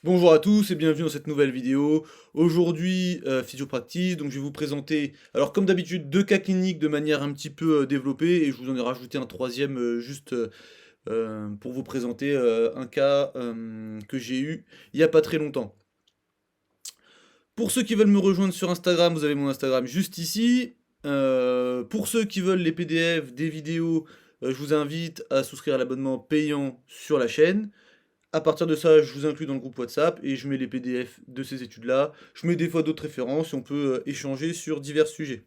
Bonjour à tous et bienvenue dans cette nouvelle vidéo. Aujourd'hui, physiopractice, donc je vais vous présenter, alors comme d'habitude, deux cas cliniques de manière un petit peu développée et je vous en ai rajouté un troisième juste pour vous présenter un cas que j'ai eu il n'y a pas très longtemps. Pour ceux qui veulent me rejoindre sur Instagram, vous avez mon Instagram juste ici. Pour ceux qui veulent les PDF des vidéos, je vous invite à souscrire à l'abonnement payant sur la chaîne. À partir de ça, je vous inclus dans le groupe WhatsApp et je mets les PDF de ces études-là. Je mets des fois d'autres références et on peut échanger sur divers sujets.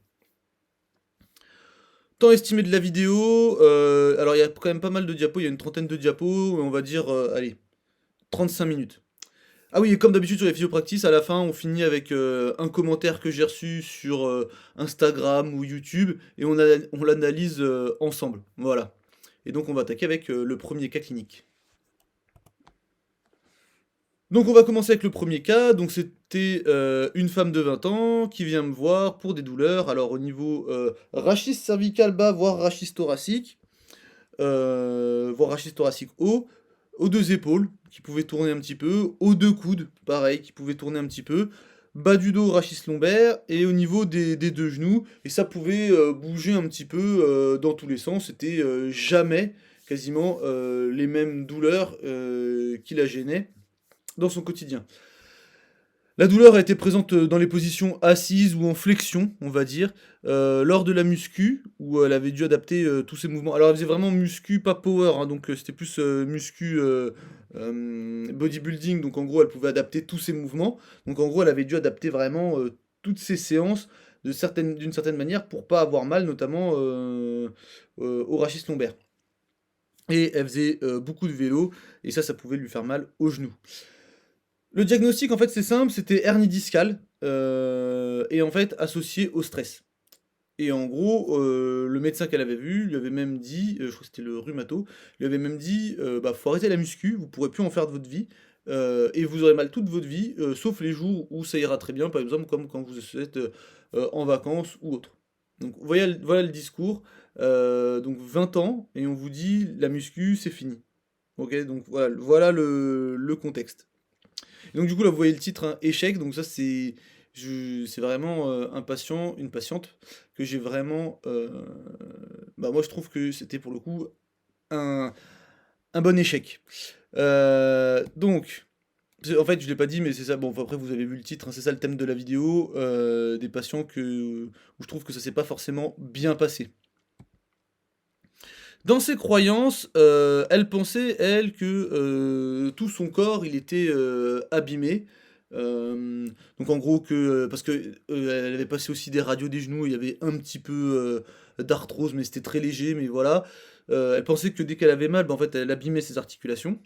Temps estimé de la vidéo, alors il y a quand même pas mal de diapos, il y a une trentaine de diapos, on va dire, allez, 35 minutes. Ah oui, et comme d'habitude sur les physiopractices, à la fin, on finit avec un commentaire que j'ai reçu sur Instagram ou YouTube et on l'analyse ensemble. Voilà. Et donc on va attaquer avec le premier cas clinique. Donc on va commencer avec le premier cas. Donc c'était une femme de 20 ans qui vient me voir pour des douleurs. Alors au niveau rachis cervical bas, voire rachis thoracique haut, aux deux épaules qui pouvaient tourner un petit peu, aux deux coudes, pareil, qui pouvaient tourner un petit peu, bas du dos, rachis lombaire, et au niveau des deux genoux, et ça pouvait bouger un petit peu dans tous les sens. C'était jamais quasiment les mêmes douleurs qui la gênaient dans son quotidien. La douleur a été présente dans les positions assises ou en flexion, on va dire, lors de la muscu, où elle avait dû adapter tous ses mouvements. Alors elle faisait vraiment muscu, pas power, hein, donc c'était plus muscu bodybuilding, donc en gros elle pouvait adapter tous ses mouvements. Donc en gros elle avait dû adapter vraiment toutes ses séances d'une certaine manière pour pas avoir mal, notamment au rachis lombaire. Et elle faisait beaucoup de vélo, et ça pouvait lui faire mal aux genoux. Le diagnostic, en fait, c'est simple, c'était hernie discale, et en fait associée au stress. Et en gros, le médecin qu'elle avait vu lui avait même dit, je crois que c'était le rhumato, lui avait même dit, bah, faut arrêter la muscu, vous pourrez plus en faire de votre vie, et vous aurez mal toute votre vie, sauf les jours où ça ira très bien, par exemple comme quand vous êtes en vacances ou autre. Donc voilà le discours, donc 20 ans, et on vous dit la muscu c'est fini. Ok, donc voilà le contexte. Et donc du coup là vous voyez le titre, hein, échec, donc ça c'est vraiment un patient, une patiente que j'ai vraiment, bah moi je trouve que c'était pour le coup un, un bon échec. Donc en fait je l'ai pas dit mais c'est ça, bon enfin, après vous avez vu le titre, hein, c'est ça le thème de la vidéo, des patients où je trouve que ça s'est pas forcément bien passé. Dans ses croyances, elle pensait, elle, que tout son corps, il était abîmé. Donc en gros que, parce que elle avait passé aussi des radios des genoux, il y avait un petit peu d'arthrose, mais c'était très léger, mais voilà. Elle pensait que dès qu'elle avait mal, bah, en fait, elle abîmait ses articulations.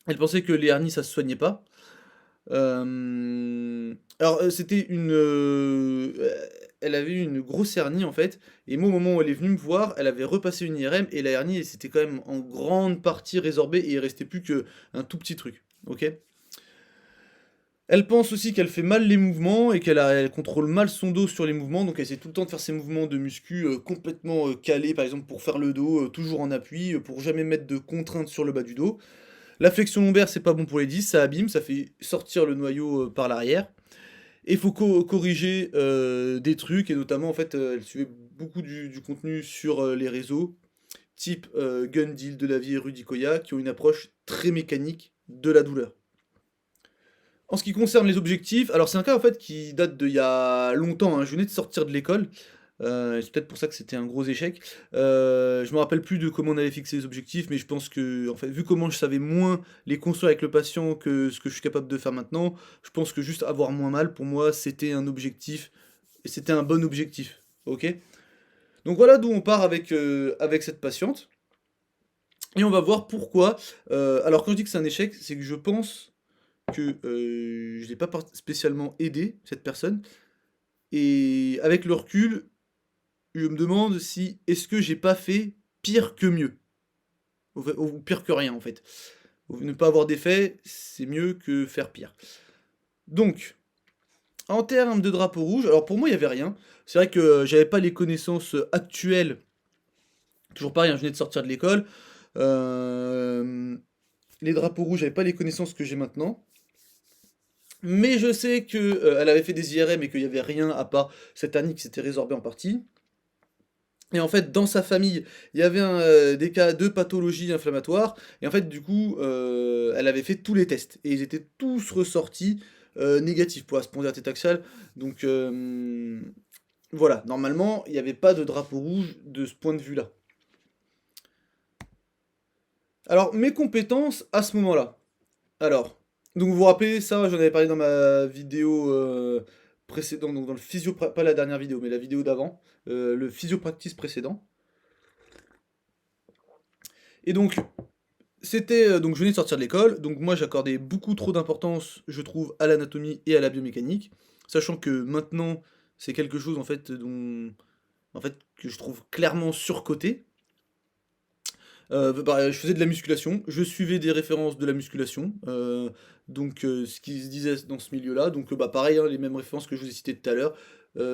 Elle pensait que les hernies, ça se soignait pas. Alors, c'était elle avait eu une grosse hernie, en fait, et moi, au moment où elle est venue me voir, elle avait repassé une IRM, et la hernie, elle s'était quand même en grande partie résorbée, et il restait plus qu'un tout petit truc, ok? Elle pense aussi qu'elle fait mal les mouvements, et elle contrôle mal son dos sur les mouvements, donc elle essaie tout le temps de faire ses mouvements de muscu complètement calés, par exemple pour faire le dos, toujours en appui, pour jamais mettre de contraintes sur le bas du dos. La flexion lombaire, c'est pas bon pour les disques, ça abîme, ça fait sortir le noyau par l'arrière. Et il faut corriger des trucs, et notamment, en fait, elle suivait beaucoup du contenu sur les réseaux, type Gundil, Delavier et Rudy Koya, qui ont une approche très mécanique de la douleur. En ce qui concerne les objectifs, alors c'est un cas en fait qui date d'il y a longtemps, hein. Je venais de sortir de l'école, c'est peut-être pour ça que c'était un gros échec. Je me rappelle plus de comment on avait fixé les objectifs, mais je pense que, en fait, vu comment je savais moins les construire avec le patient que ce que je suis capable de faire maintenant, je pense que juste avoir moins mal, pour moi, c'était un objectif, et c'était un bon objectif. Ok? Donc voilà d'où on part avec cette patiente, et on va voir pourquoi. Alors quand je dis que c'est un échec, c'est que je pense que je l'ai pas spécialement aidé, cette personne, et avec le recul, je me demande si est-ce que j'ai pas fait pire que mieux, ou pire que rien en fait. Ne pas avoir d'effet, c'est mieux que faire pire. Donc, en termes de drapeau rouge, alors pour moi il y avait rien. C'est vrai que j'avais pas les connaissances actuelles. Toujours pareil, hein, je venais de sortir de l'école. Euh, les drapeaux rouges, j'avais pas les connaissances que j'ai maintenant. Mais je sais que elle avait fait des IRM et qu'il y avait rien à part cette hernie qui s'était résorbée en partie. Et en fait, dans sa famille, il y avait des cas de pathologie inflammatoire. Et en fait, du coup, elle avait fait tous les tests. Et ils étaient tous ressortis négatifs pour la spondylarthrite axiale. Donc voilà, normalement, il n'y avait pas de drapeau rouge de ce point de vue-là. Alors, mes compétences à ce moment-là. Alors, donc vous vous rappelez, ça, j'en avais parlé dans ma vidéo précédente, donc dans le physio, pas la dernière vidéo, mais la vidéo d'avant, le physiopractice précédent. Et donc, c'était, donc je venais de sortir de l'école, donc moi j'accordais beaucoup trop d'importance, je trouve, à l'anatomie et à la biomécanique, sachant que maintenant, c'est quelque chose en fait en fait, que je trouve clairement surcoté. Bah, je faisais de la musculation, je suivais des références de la musculation, donc ce qui se disait dans ce milieu-là, donc bah, pareil, hein, les mêmes références que je vous ai citées tout à l'heure,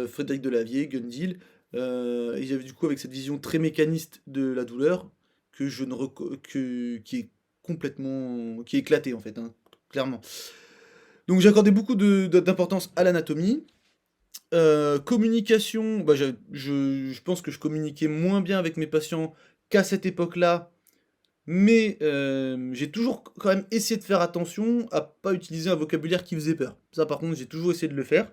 Frédéric Delavier, Gundil, et il y avait du coup avec cette vision très mécaniste de la douleur, que je ne reco qui est complètement qui est éclatée en fait, hein, clairement. Donc j'accordais beaucoup d'importance à l'anatomie. Communication, bah, je pense que je communiquais moins bien avec mes patients qu'à cette époque-là, mais j'ai toujours quand même essayé de faire attention à pas utiliser un vocabulaire qui faisait peur. Ça par contre, j'ai toujours essayé de le faire.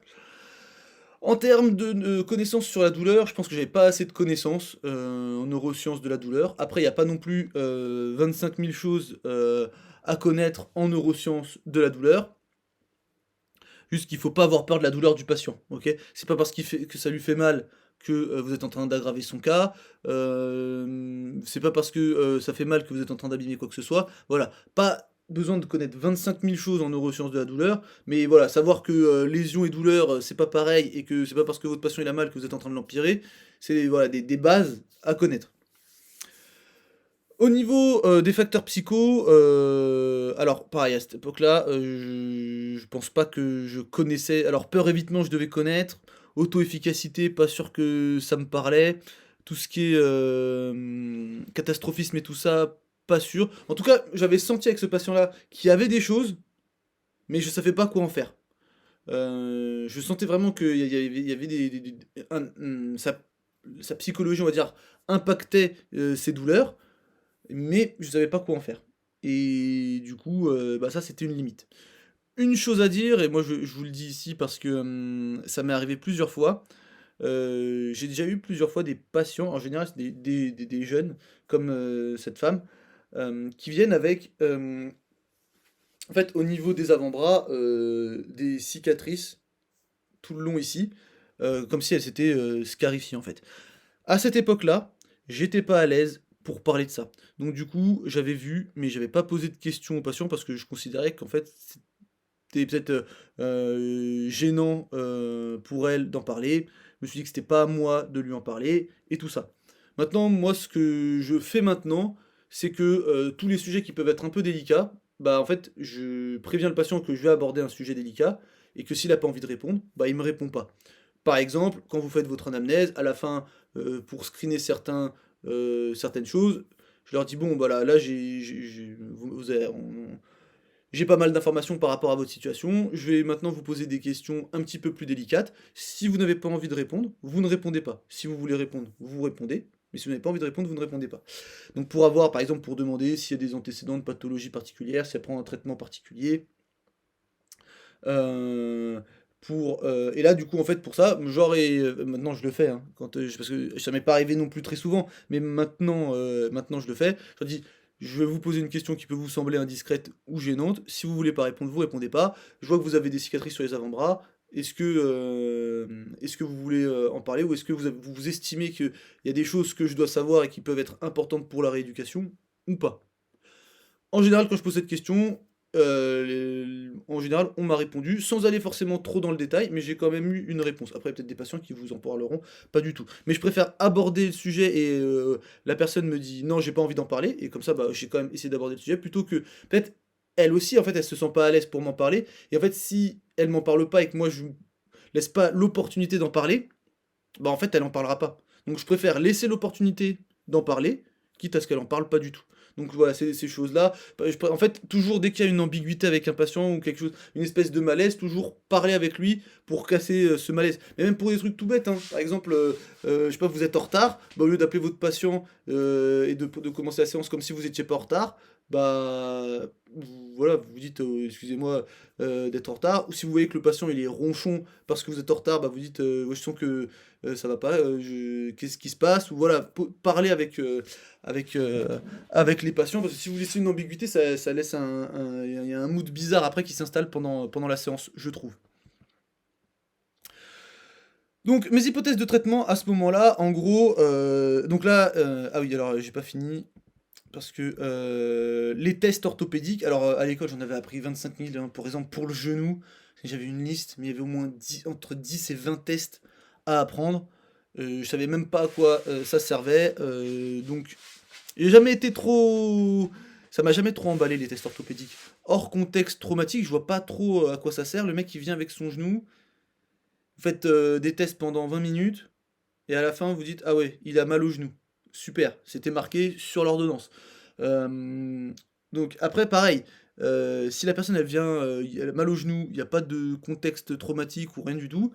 En termes de connaissances sur la douleur, je pense que j'avais pas assez de connaissances en neurosciences de la douleur. Après, il n'y a pas non plus 25 000 choses à connaître en neurosciences de la douleur. Juste qu'il faut pas avoir peur de la douleur du patient, ok? C'est pas parce que ça lui fait mal que vous êtes en train d'aggraver son cas. C'est pas parce que ça fait mal que vous êtes en train d'abîmer quoi que ce soit. Voilà, pas besoin de connaître 25 000 choses en neurosciences de la douleur, mais voilà, savoir que lésion et douleur, c'est pas pareil et que c'est pas parce que votre patient il a mal que vous êtes en train de l'empirer. C'est voilà, des bases à connaître. Au niveau des facteurs psycho, alors pareil à cette époque-là, je pense pas que je connaissais. Alors peur évitement, je devais connaître. Auto-efficacité, pas sûr que ça me parlait. Tout ce qui est catastrophisme et tout ça, pas sûr. En tout cas, j'avais senti avec ce patient-là qu'il y avait des choses, mais je savais pas quoi en faire. Je sentais vraiment qu'il y avait sa psychologie, on va dire, impactait ses douleurs, mais je savais pas quoi en faire. Et du coup, bah ça c'était une limite. Une chose à dire, et moi je vous le dis ici parce que ça m'est arrivé plusieurs fois. J'ai déjà eu plusieurs fois des patients, en général c'est des jeunes, comme cette femme, qui viennent avec, en fait, au niveau des avant-bras, des cicatrices tout le long ici, comme si elles s'étaient scarifiées en fait. À cette époque-là, j'étais pas à l'aise pour parler de ça. Donc du coup, j'avais vu, mais j'avais pas posé de questions aux patients parce que je considérais qu'en fait, c'était peut-être gênant pour elle d'en parler. Je me suis dit que c'était pas à moi de lui en parler et tout ça. Maintenant, moi, ce que je fais maintenant, c'est que tous les sujets qui peuvent être un peu délicats, bah en fait, je préviens le patient que je vais aborder un sujet délicat et que s'il a pas envie de répondre, bah il me répond pas. Par exemple, quand vous faites votre anamnèse, à la fin, pour screener certaines choses, je leur dis bon, voilà, là j'ai pas mal d'informations par rapport à votre situation. Je vais maintenant vous poser des questions un petit peu plus délicates. Si vous n'avez pas envie de répondre, vous ne répondez pas. Si vous voulez répondre, vous répondez. Mais si vous n'avez pas envie de répondre, vous ne répondez pas. Donc pour avoir, par exemple, pour demander s'il y a des antécédents de pathologie particulière, si elle prend un traitement particulier, euh, et là, du coup, en fait, pour ça, j'aurais. Maintenant, je le fais, hein, parce que ça m'est pas arrivé non plus très souvent, mais maintenant je le fais. Je leur dis, je vais vous poser une question qui peut vous sembler indiscrète ou gênante. Si vous voulez pas répondre, vous répondez pas. Je vois que vous avez des cicatrices sur les avant-bras. Est-ce que vous voulez en parler ou est-ce que vous estimez qu'il y a des choses que je dois savoir et qui peuvent être importantes pour la rééducation ou pas? En général, quand je pose cette question, en général, on m'a répondu, sans aller forcément trop dans le détail, mais j'ai quand même eu une réponse. Après, il y a peut-être des patients qui vous en parleront pas du tout. Mais je préfère aborder le sujet et la personne me dit non, j'ai pas envie d'en parler, et comme ça, bah, j'ai quand même essayé d'aborder le sujet, plutôt que peut-être elle aussi, en fait, elle se sent pas à l'aise pour m'en parler, et en fait, si elle m'en parle pas et que moi je laisse pas l'opportunité d'en parler, bah en fait, elle en parlera pas. Donc je préfère laisser l'opportunité d'en parler, quitte à ce qu'elle en parle pas du tout. Donc voilà, ces choses-là. En fait, toujours dès qu'il y a une ambiguïté avec un patient ou quelque chose, une espèce de malaise, toujours parler avec lui pour casser ce malaise. Mais même pour des trucs tout bêtes, hein. Par exemple, je sais pas, vous êtes en retard, bah, au lieu d'appeler votre patient et de commencer la séance comme si vous étiez pas en retard, bah voilà, vous dites excusez-moi d'être en retard. Ou si vous voyez que le patient il est ronchon parce que vous êtes en retard, bah vous dites ouais, je sens que ça va pas, qu'est-ce qui se passe? Ou voilà, parler avec, avec les patients, parce que si vous laissez une ambiguïté, ça laisse il y a un mood bizarre après qui s'installe pendant la séance, je trouve. Donc, mes hypothèses de traitement à ce moment-là, en gros, donc là, ah oui, alors j'ai pas fini, parce que les tests orthopédiques, alors à l'école j'en avais appris 25 000, hein, par exemple pour le genou, j'avais une liste, mais il y avait au moins 10 entre 10 et 20 tests à apprendre. Je savais même pas à quoi ça servait, donc j'ai jamais été trop. Ça m'a jamais trop emballé les tests orthopédiques. Hors contexte traumatique, je vois pas trop à quoi ça sert. Le mec qui vient avec son genou, vous faites des tests pendant 20 minutes, et à la fin vous dites ah ouais, il a mal au genou. Super, c'était marqué sur l'ordonnance. Euh, donc après, pareil, si la personne elle vient, elle a mal au genou, il n'y a pas de contexte traumatique ou rien du tout.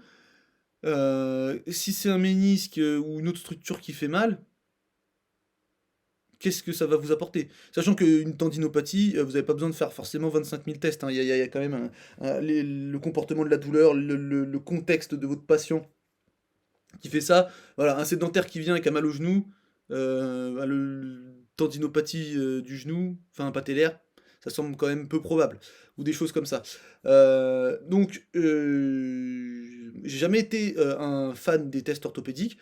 Si c'est un ménisque ou une autre structure qui fait mal, qu'est-ce que ça va vous apporter? Sachant qu'une tendinopathie, vous n'avez pas besoin de faire forcément 25 000 tests, hein. Il y a quand même le comportement de la douleur, le contexte de votre patient qui fait ça. Voilà, un sédentaire qui vient avec un mal au genou, bah, tendinopathie du genou, enfin patellaire, ça semble quand même peu probable. Ou des choses comme ça. J'ai jamais été un fan des tests orthopédiques.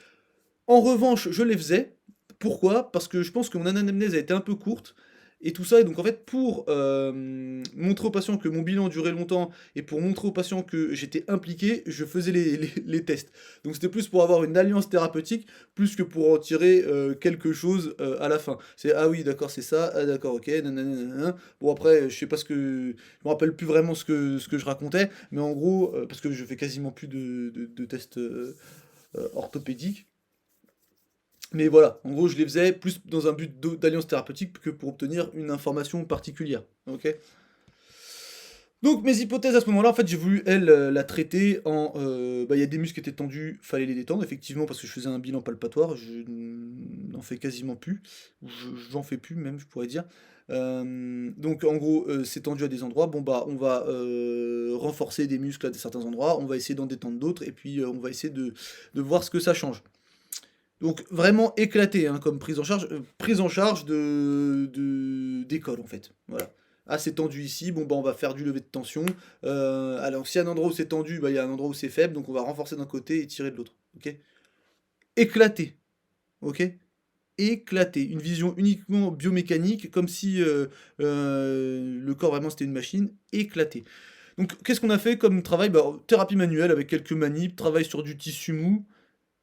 En revanche, je les faisais. Pourquoi? Parce que je pense que mon anamnèse a été un peu courte et tout ça. Et donc en fait, pour montrer aux patients que mon bilan durait longtemps et pour montrer aux patients que j'étais impliqué, je faisais les tests. Donc c'était plus pour avoir une alliance thérapeutique, plus que pour en tirer quelque chose à la fin. C'est ah oui, d'accord, c'est ça. Ah d'accord, ok. Nanana. Bon après, je sais pas ce que, je me rappelle plus vraiment ce que je racontais, mais en gros, parce que je fais quasiment plus de tests orthopédiques. Mais voilà, en gros, je les faisais plus dans un but d'alliance thérapeutique que pour obtenir une information particulière. Ok. Donc mes hypothèses à ce moment-là, en fait, j'ai voulu elle la traiter en, bah, il y a des muscles qui étaient tendus, fallait les détendre effectivement parce que je faisais un bilan palpatoire, je n'en fais quasiment plus, j'en fais plus même, je pourrais dire. Donc en gros, c'est tendu à des endroits, bon bah on va renforcer des muscles à certains endroits, on va essayer d'en détendre d'autres et puis on va essayer de voir ce que ça change. Donc vraiment éclaté hein, comme prise en charge d'école en fait. Voilà. Ah c'est tendu ici, bon bah on va faire du lever de tension. Alors si y a un endroit où c'est tendu, bah il y a un endroit où c'est faible, donc on va renforcer d'un côté et tirer de l'autre. Ok. Éclaté. Ok. Éclaté. Une vision uniquement biomécanique, comme si le corps vraiment c'était une machine. Éclaté. Donc qu'est-ce qu'on a fait comme travail? Bah, thérapie manuelle avec quelques manips, travail sur du tissu mou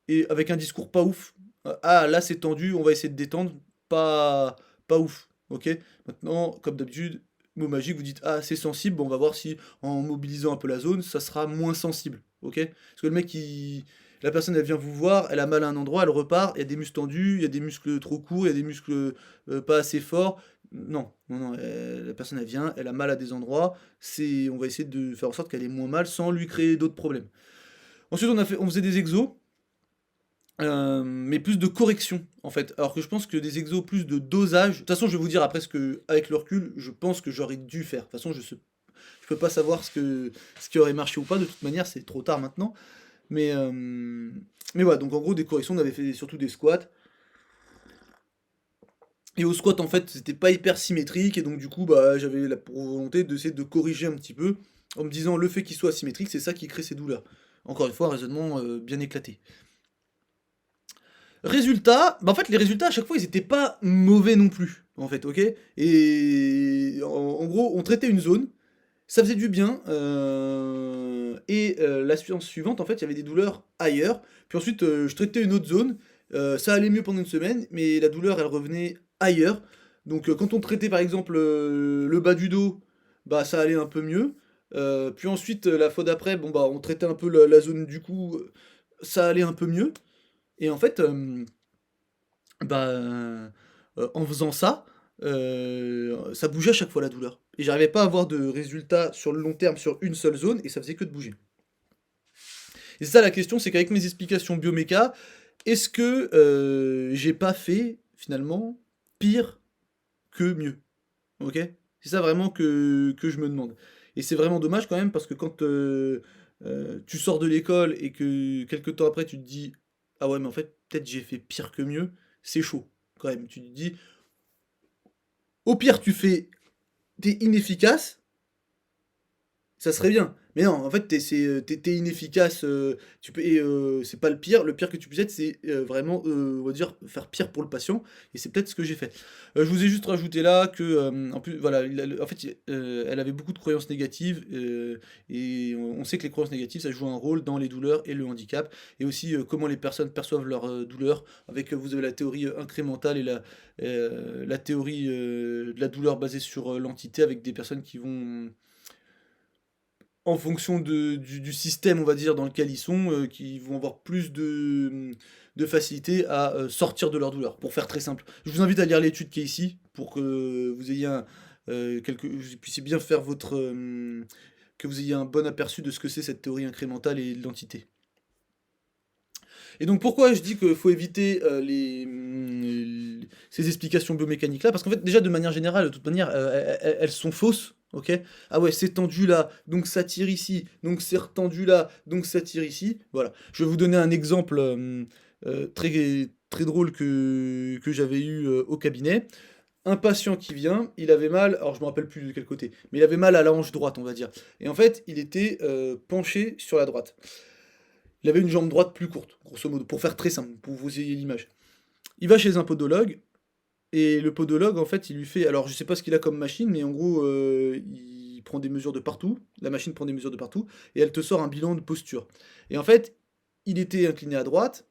et avec un discours pas ouf. Ah, là c'est tendu, on va essayer de détendre. Pas ouf. Ok. Maintenant, comme d'habitude, mot magique, vous dites ah c'est sensible, bon, on va voir si en mobilisant un peu la zone, ça sera moins sensible. Ok. Parce que le mec, la personne elle vient vous voir, elle a mal à un endroit, elle repart, il y a des muscles tendus, il y a des muscles trop courts, il y a des muscles pas assez forts. Non, non, non, la personne elle vient, elle a mal à des endroits, on va essayer de faire en sorte qu'elle ait moins mal sans lui créer d'autres problèmes. Ensuite, on faisait des exos, mais plus de correction en fait. Alors que je pense que des exos plus de dosage. De toute façon, je vais vous dire après ce que, avec le recul, je pense que j'aurais dû faire. De toute façon, je peux pas savoir ce qui aurait marché ou pas. De toute manière, c'est trop tard maintenant. Mais, euh, mais voilà, donc en gros, des corrections, on avait fait surtout des squats. Et au squat, en fait, c'était pas hyper symétrique. Et donc, du coup, bah, j'avais la pour volonté d'essayer de corriger un petit peu. En me disant, le fait qu'il soit asymétrique, c'est ça qui crée ces douleurs. Encore une fois, un raisonnement bien éclaté. Résultat, bah en fait les résultats à chaque fois ils étaient pas mauvais non plus, en fait, ok? Et en gros on traitait une zone, ça faisait du bien, et la séance suivante en fait il y avait des douleurs ailleurs, puis ensuite je traitais une autre zone, ça allait mieux pendant une semaine, mais la douleur elle revenait ailleurs. Donc quand on traitait par exemple le bas du dos, bah ça allait un peu mieux. Puis ensuite la fois d'après, bon bah on traitait un peu la zone du cou, ça allait un peu mieux. Et en fait, bah, en faisant ça, ça bougeait à chaque fois la douleur. Et j'arrivais pas à avoir de résultat sur le long terme sur une seule zone et ça faisait que de bouger. Et c'est ça la question, c'est qu'avec mes explications bioméca, est-ce que j'ai pas fait finalement pire que mieux? OK? C'est ça vraiment que je me demande. Et c'est vraiment dommage quand même parce que quand, tu sors de l'école et que quelque temps après tu te dis: «Ah ouais mais en fait peut-être j'ai fait pire que mieux», c'est chaud quand même. Tu te dis: «Au pire tu fais tu inefficace, ça serait bien». Mais non, en fait, tu inefficace, tu peux c'est pas le pire. Le pire que tu puisses être, c'est, vraiment, on va dire, faire pire pour le patient et c'est peut-être ce que j'ai fait. Je vous ai juste rajouté là que, en plus, voilà, il a le en fait, elle avait beaucoup de croyances négatives, et on sait que les croyances négatives, ça joue un rôle dans les douleurs et le handicap et aussi, comment les personnes perçoivent leurs, douleurs avec, vous avez la théorie, incrémentale et la théorie, de la douleur basée sur, l'entité avec des personnes qui vont en fonction du système, on va dire, dans lequel ils sont, qui vont avoir plus de facilité à, sortir de leur douleur, pour faire très simple. Je vous invite à lire l'étude qui est ici, pour que vous ayez vous puissiez bien faire que vous ayez un bon aperçu de ce que c'est cette théorie incrémentale et de l'entité. Et donc pourquoi je dis qu'il faut éviter ces explications biomécaniques-là? Parce qu'en fait, déjà, de manière générale, de toute manière, elles sont fausses, ok? Ah ouais, c'est tendu là, donc ça tire ici, donc c'est retendu là, donc ça tire ici. Voilà. Je vais vous donner un exemple très, très drôle que j'avais eu au cabinet. Un patient qui vient, il avait mal, alors je me rappelle plus de quel côté, mais il avait mal à la hanche droite, on va dire. Et en fait, il était penché sur la droite. Il avait une jambe droite plus courte, grosso modo, pour faire très simple, pour que vous ayez l'image. Il va chez un podologue, et le podologue, en fait, il lui fait. Alors, je sais pas ce qu'il a comme machine, mais en gros, il prend des mesures de partout. La machine prend des mesures de partout, et elle te sort un bilan de posture. Et en fait, il était incliné à droite,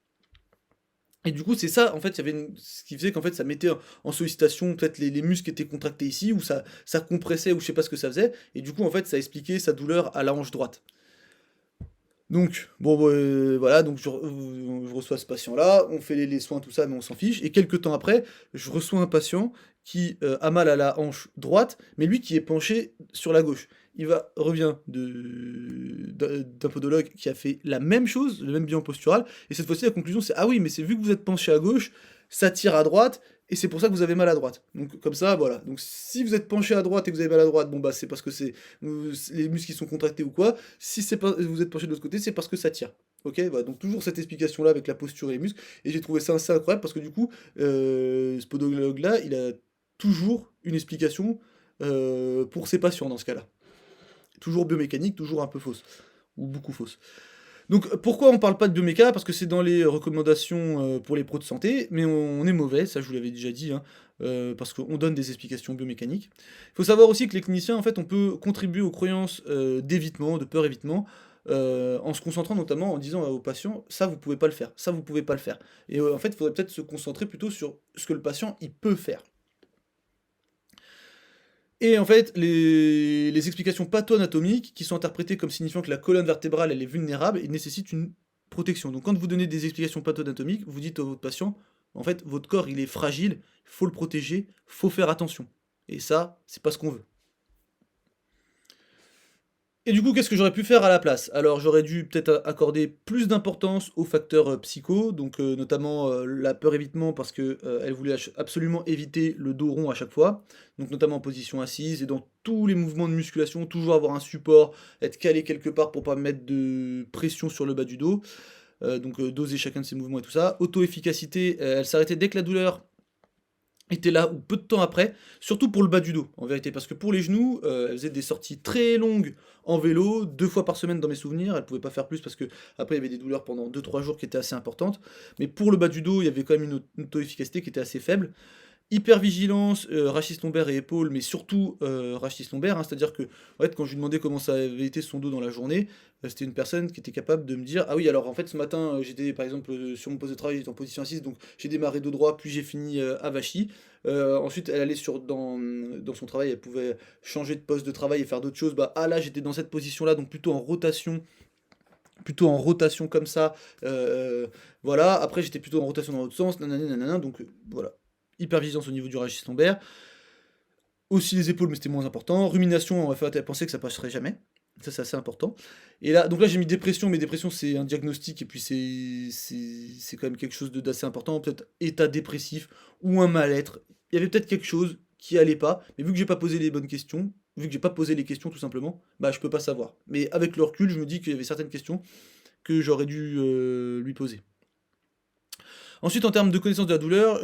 et du coup, c'est ça, en fait, il y avait ce qui faisait qu'en fait, ça mettait en sollicitation, peut-être les muscles étaient contractés ici, ou ça compressait, ou je sais pas ce que ça faisait, et du coup, en fait, ça expliquait sa douleur à la hanche droite. Donc, bon, bah, voilà, donc je reçois ce patient-là, on fait les soins, tout ça, mais on s'en fiche. Et quelques temps après, je reçois un patient qui a mal à la hanche droite, mais lui qui est penché sur la gauche. Revient d'un podologue qui a fait la même chose, le même bilan postural, et cette fois-ci la conclusion c'est ah oui, mais c'est vu que vous êtes penché à gauche, ça tire à droite, et c'est pour ça que vous avez mal à droite. Donc comme ça, voilà. Donc si vous êtes penché à droite et que vous avez mal à droite, bon bah c'est parce que les muscles qui sont contractés ou quoi. Si c'est pas, vous êtes penché de l'autre côté, c'est parce que ça tire. Ok, voilà, donc toujours cette explication-là avec la posture et les muscles. Et j'ai trouvé ça assez incroyable parce que du coup, ce podologue-là, il a toujours une explication pour ses patients dans ce cas-là. Toujours biomécanique, toujours un peu fausse. Ou beaucoup fausse. Donc pourquoi on parle pas de bioméca? Parce que c'est dans les recommandations pour les pros de santé, mais on est mauvais, ça je vous l'avais déjà dit, hein, parce qu'on donne des explications biomécaniques. Il faut savoir aussi que les cliniciens, en fait, on peut contribuer aux croyances d'évitement, de peur évitement, en se concentrant notamment en disant aux patients, ça vous pouvez pas le faire, ça vous pouvez pas le faire. Et en fait, il faudrait peut-être se concentrer plutôt sur ce que le patient il peut faire. Et en fait, les explications patho-anatomiques, qui sont interprétées comme signifiant que la colonne vertébrale elle est vulnérable et nécessite une protection. Donc quand vous donnez des explications patho-anatomiques, vous dites à votre patient, en fait, votre corps il est fragile, il faut le protéger, faut faire attention. Et ça, c'est pas ce qu'on veut. Et du coup, qu'est-ce que j'aurais pu faire à la place? Alors, j'aurais dû peut-être accorder plus d'importance aux facteurs psycho, donc notamment la peur évitement parce que elle voulait absolument éviter le dos rond à chaque fois, donc notamment en position assise et dans tous les mouvements de musculation, toujours avoir un support, être calé quelque part pour pas mettre de pression sur le bas du dos, donc doser chacun de ses mouvements et tout ça. Auto-efficacité, elle s'arrêtait dès que la douleur était là ou peu de temps après, surtout pour le bas du dos, en vérité, parce que pour les genoux, elle faisait des sorties très longues en vélo, 2 fois par semaine dans mes souvenirs, elle pouvait pas faire plus parce que après il y avait des douleurs pendant 2 3 jours qui étaient assez importantes, mais pour le bas du dos, il y avait quand même une auto-efficacité qui était assez faible. Hypervigilance, rachis lombaire et épaules, mais surtout, rachis lombaire, hein. C'est-à-dire que, en fait, quand je lui demandais comment ça avait été son dos dans la journée, c'était une personne qui était capable de me dire: «Ah oui, alors en fait, ce matin, j'étais par exemple, sur mon poste de travail, j'étais en position assise, donc j'ai démarré dos droit, puis j'ai fini, avachi». Ensuite, elle allait dans son travail, elle pouvait changer de poste de travail et faire d'autres choses. Bah, ah là, j'étais dans cette position-là, donc plutôt en rotation comme ça, voilà. Après, j'étais plutôt en rotation dans l'autre sens, nanani nanana, donc voilà. Hypervigilance au niveau du rachis lombaire. Aussi les épaules, mais c'était moins important. Rumination, on m'a fait penser que ça passerait jamais. Ça, c'est assez important. Et là, donc là, j'ai mis dépression, mais dépression, c'est un diagnostic, et puis c'est quand même quelque chose d'assez important. Peut-être état dépressif ou un mal-être. Il y avait peut-être quelque chose qui allait pas, mais vu que j'ai pas posé les bonnes questions, vu que j'ai pas posé les questions tout simplement, bah je peux pas savoir. Mais avec le recul, je me dis qu'il y avait certaines questions que j'aurais dû lui poser. Ensuite, en termes de connaissance de la douleur,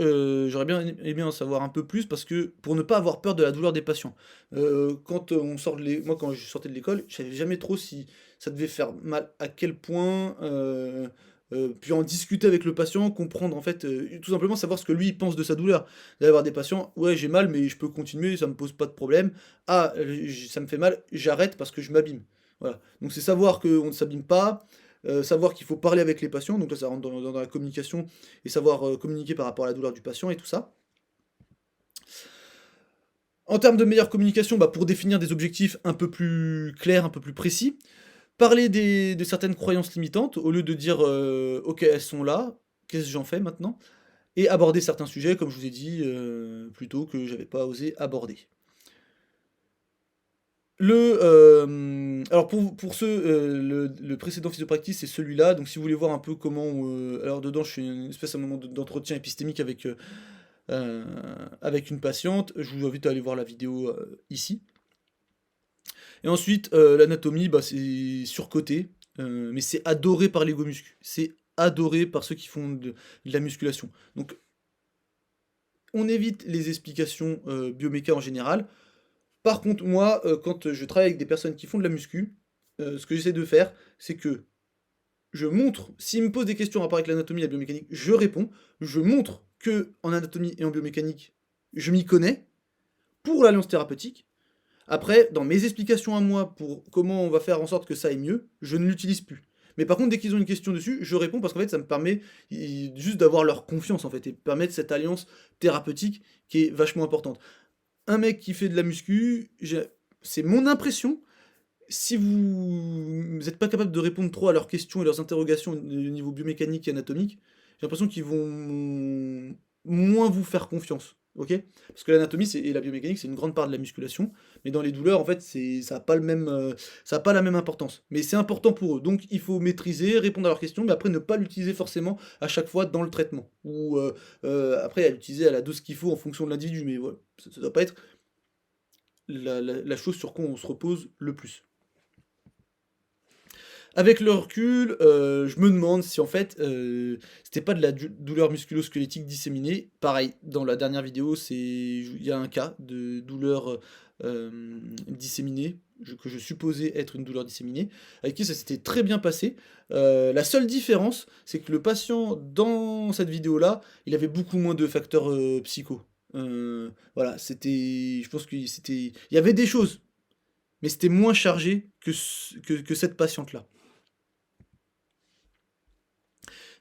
j'aurais bien aimé en savoir un peu plus parce que pour ne pas avoir peur de la douleur des patients. Quand on sort moi, quand je sortais de l'école, je savais jamais trop si ça devait faire mal, à quel point, puis en discuter avec le patient, comprendre en fait, tout simplement savoir ce que lui il pense de sa douleur. D'avoir des patients, ouais, j'ai mal, mais je peux continuer, ça me pose pas de problème. Ah, ça me fait mal, j'arrête parce que je m'abîme. Voilà. Donc c'est savoir qu'on ne s'abîme pas, savoir qu'il faut parler avec les patients, donc là ça rentre dans la communication, et savoir communiquer par rapport à la douleur du patient et tout ça. En termes de meilleure communication, bah, pour définir des objectifs un peu plus clairs, un peu plus précis, parler de certaines croyances limitantes, au lieu de dire ok, elles sont là, qu'est-ce que j'en fais maintenant? Et aborder certains sujets, comme je vous ai dit plus tôt, que j'avais pas osé aborder. Alors pour ceux, le précédent physiopractic, c'est celui-là, donc si vous voulez voir un peu comment, alors dedans je fais une espèce à un moment d'entretien épistémique euh, avec une patiente, je vous invite à aller voir la vidéo ici. Et ensuite, l'anatomie, bah, c'est surcoté, mais c'est adoré par les go muscu. C'est adoré par ceux qui font de la musculation. Donc on évite les explications bioméca en général. Par contre, moi, quand je travaille avec des personnes qui font de la muscu, ce que j'essaie de faire, c'est que je montre, s'ils me posent des questions en rapport avec l'anatomie et la biomécanique, je réponds. Je montre que en anatomie et en biomécanique, je m'y connais pour l'alliance thérapeutique. Après, dans mes explications à moi pour comment on va faire en sorte que ça aille mieux, je ne l'utilise plus. Mais par contre, dès qu'ils ont une question dessus, je réponds parce qu'en fait, ça me permet juste d'avoir leur confiance en fait et permettre cette alliance thérapeutique qui est vachement importante. Un mec qui fait de la muscu, c'est mon impression. Si vous n'êtes pas capable de répondre trop à leurs questions et leurs interrogations au niveau biomécanique et anatomique, j'ai l'impression qu'ils vont moins vous faire confiance. Ok? Parce que l'anatomie et la biomécanique, c'est une grande part de la musculation, mais dans les douleurs, en fait, ça n'a pas ça a pas la même importance. Mais c'est important pour eux. Donc, il faut maîtriser, répondre à leurs questions, mais après, ne pas l'utiliser forcément à chaque fois dans le traitement. Ou après, à l'utiliser à la dose qu'il faut en fonction de l'individu. Mais voilà, ça ne doit pas être la chose sur quoi on se repose le plus. Avec le recul, je me demande si en fait, c'était pas de la douleur musculo-squelettique disséminée. Pareil, dans la dernière vidéo, il y a un cas de douleur disséminée, que je supposais être une douleur disséminée, avec qui ça s'était très bien passé. La seule différence, c'est que le patient, dans cette vidéo-là, il avait beaucoup moins de facteurs psycho. Voilà, je pense il y avait des choses, mais c'était moins chargé que cette patiente-là.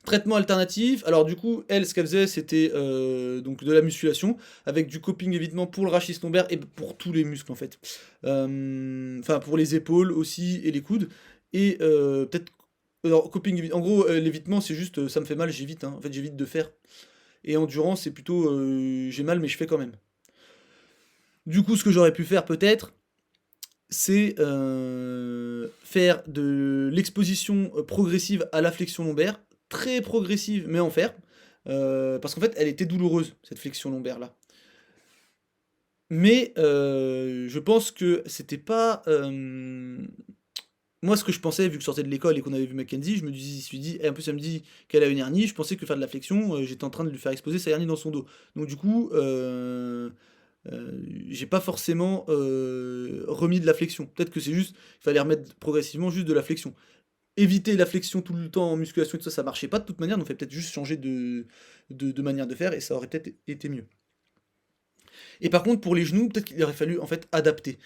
Traitement alternatif, alors du coup, elle, ce qu'elle faisait, c'était donc de la musculation, avec du coping évitement pour le rachis lombaire et pour tous les muscles en fait. Enfin, pour les épaules aussi et les coudes. Et peut-être. Alors, coping, en gros, l'évitement, c'est juste ça me fait mal, j'évite, hein. En fait, j'évite de faire. Et endurance, c'est plutôt j'ai mal, mais je fais quand même. Du coup, ce que j'aurais pu faire peut-être, c'est faire de l'exposition progressive à la flexion lombaire, très progressive mais en fer, parce qu'en fait elle était douloureuse cette flexion lombaire là. Mais je pense que c'était pas moi ce que je pensais vu que je sortais de l'école et qu'on avait vu Mackenzie, je me suis dit, et en plus elle me dit qu'elle a une hernie, je pensais que faire de la flexion, j'étais en train de lui faire exposer sa hernie dans son dos. Donc du coup, j'ai pas forcément remis de la flexion. Peut-être que c'est juste, il fallait remettre progressivement juste de la flexion. Éviter la flexion tout le temps en musculation et tout ça, ça marchait pas de toute manière, donc il fallait peut-être juste changer de manière de faire et ça aurait peut-être été mieux. Et par contre, pour les genoux, peut-être qu'il aurait fallu en fait adapter.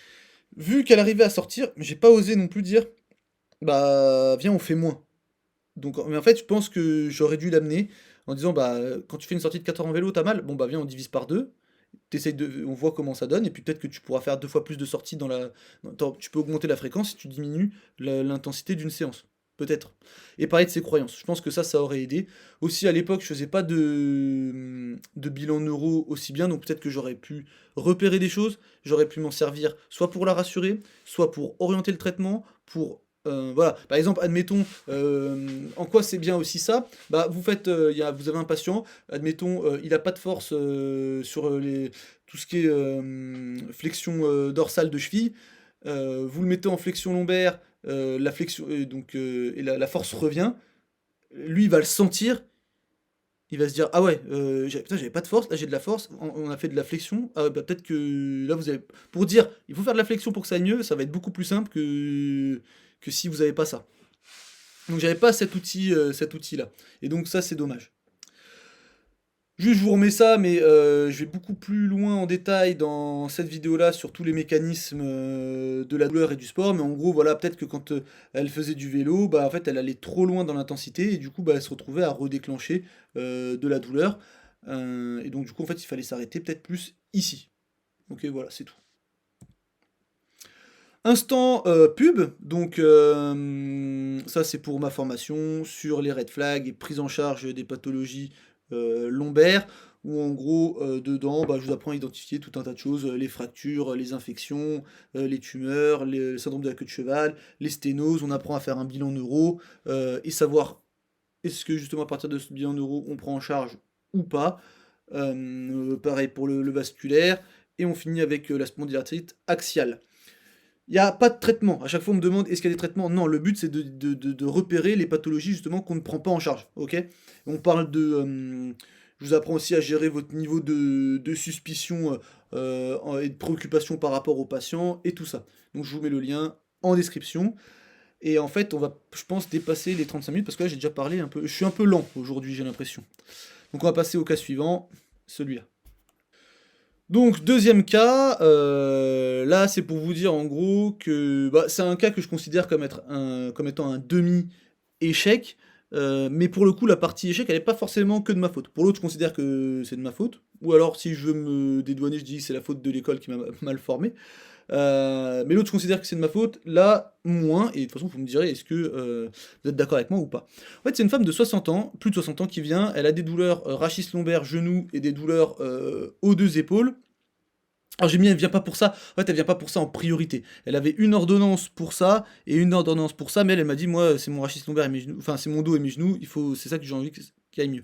Vu qu'elle arrivait à sortir, j'ai pas osé non plus dire, bah viens, on fait moins. Donc, mais en fait, je pense que j'aurais dû l'amener en disant, bah quand tu fais une sortie de 4 heures en vélo, t'as mal, bon bah viens, on divise par deux. On voit comment ça donne, et puis peut-être que tu pourras faire 2 fois plus de sorties tu peux augmenter la fréquence si tu diminues l'intensité d'une séance. peut-être. Et parler de ses croyances. Je pense que ça aurait aidé. Aussi, à l'époque, je faisais pas de bilan neuro aussi bien, donc peut-être que j'aurais pu repérer des choses, j'aurais pu m'en servir soit pour la rassurer, soit pour orienter le traitement, voilà. Par exemple, admettons, en quoi c'est bien aussi ça? Bah, vous faites, vous avez un patient, admettons, il a pas de force sur tout ce qui est flexion dorsale de cheville. Vous le mettez en flexion lombaire, la flexion, et la force revient. Lui, il va le sentir. Il va se dire, ah ouais, putain, j'avais pas de force, là j'ai de la force, on a fait de la flexion, ah ouais, bah peut-être que là vous avez. Pour dire, il faut faire de la flexion pour que ça aille mieux, ça va être beaucoup plus simple que si vous avez pas ça. Donc j'avais pas cet outil-là. Et donc ça, c'est dommage. Juste, je vous remets ça, mais je vais beaucoup plus loin en détail dans cette vidéo-là sur tous les mécanismes de la douleur et du sport. Mais en gros, voilà, peut-être que quand elle faisait du vélo, bah en fait, elle allait trop loin dans l'intensité et du coup, bah, elle se retrouvait à redéclencher de la douleur. Et donc, du coup, en fait, il fallait s'arrêter peut-être plus ici. Ok, voilà, c'est tout. Instant pub, donc ça c'est pour ma formation sur les red flags et prise en charge des pathologies lombaires, où en gros dedans bah, je vous apprends à identifier tout un tas de choses, les fractures, les infections, les tumeurs, le syndrome de la queue de cheval, les sténoses, on apprend à faire un bilan neuro et savoir est-ce que justement à partir de ce bilan neuro on prend en charge ou pas. Pareil pour le vasculaire, et on finit avec la spondylarthrite axiale. Il y a pas de traitement. À chaque fois, on me demande: «Est-ce qu'il y a des traitements?» Non, le but, c'est de repérer les pathologies justement qu'on ne prend pas en charge, OK? On parle je vous apprends aussi à gérer votre niveau de suspicion, et de préoccupation par rapport aux patients et tout ça. Donc je vous mets le lien en description, et en fait, on va, je pense, dépasser les 35 minutes parce que là, j'ai déjà parlé un peu, je suis un peu lent aujourd'hui, j'ai l'impression. Donc on va passer au cas suivant, celui-là. Donc deuxième cas, là c'est pour vous dire en gros que bah, c'est un cas que je considère comme étant un demi-échec, mais pour le coup la partie échec elle est pas forcément que de ma faute. Pour l'autre je considère que c'est de ma faute, ou alors si je veux me dédouaner je dis que c'est la faute de l'école qui m'a mal formé. Mais l'autre je considère que c'est de ma faute, là moins, et de toute façon vous me direz est-ce que vous êtes d'accord avec moi ou pas. En fait c'est une femme de 60 ans, plus de 60 ans qui vient, elle a des douleurs rachis lombaires, genoux et des douleurs aux deux épaules. Alors j'ai mis elle vient pas pour ça, en fait elle vient pas pour ça en priorité. Elle avait une ordonnance pour ça et une ordonnance pour ça, mais elle m'a dit moi c'est mon rachis lombaire et mes genoux, enfin c'est mon dos et mes genoux, c'est ça que j'ai envie qu'il aille mieux.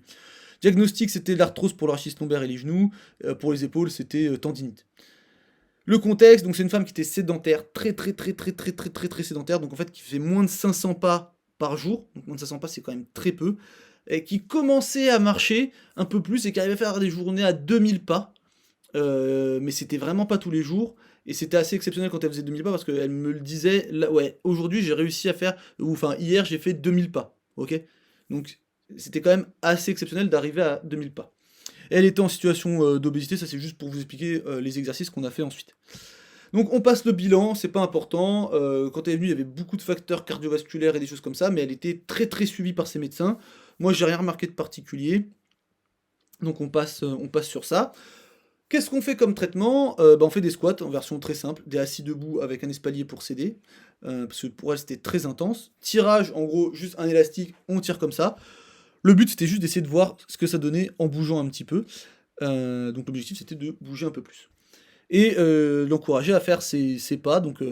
Diagnostic c'était l'arthrose pour le rachis lombaire et les genoux, pour les épaules c'était tendinite. Le contexte, donc c'est une femme qui était sédentaire, très sédentaire, donc en fait qui faisait moins de 500 pas par jour, donc moins de 500 pas c'est quand même très peu, et qui commençait à marcher un peu plus et qui arrivait à faire des journées à 2000 pas, mais c'était vraiment pas tous les jours, et c'était assez exceptionnel quand elle faisait 2000 pas parce qu'elle me le disait, là, ouais, aujourd'hui j'ai réussi à faire, ou enfin hier j'ai fait 2000 pas, ok? Donc c'était quand même assez exceptionnel d'arriver à 2000 pas. Elle était en situation d'obésité, ça c'est juste pour vous expliquer les exercices qu'on a fait ensuite. Donc on passe le bilan, c'est pas important. Quand elle est venue, il y avait beaucoup de facteurs cardiovasculaires et des choses comme ça, mais elle était très suivie par ses médecins. Moi, j'ai rien remarqué de particulier. Donc on passe sur ça. Qu'est-ce qu'on fait comme traitement? Bah, on fait des squats en version très simple, des assis debout avec un espalier pour s'aider, parce que pour elle c'était très intense. Tirage, en gros, juste un élastique, on tire comme ça. Le but c'était juste d'essayer de voir ce que ça donnait en bougeant un petit peu. Donc l'objectif c'était de bouger un peu plus. Et l'encourager à faire ses pas, donc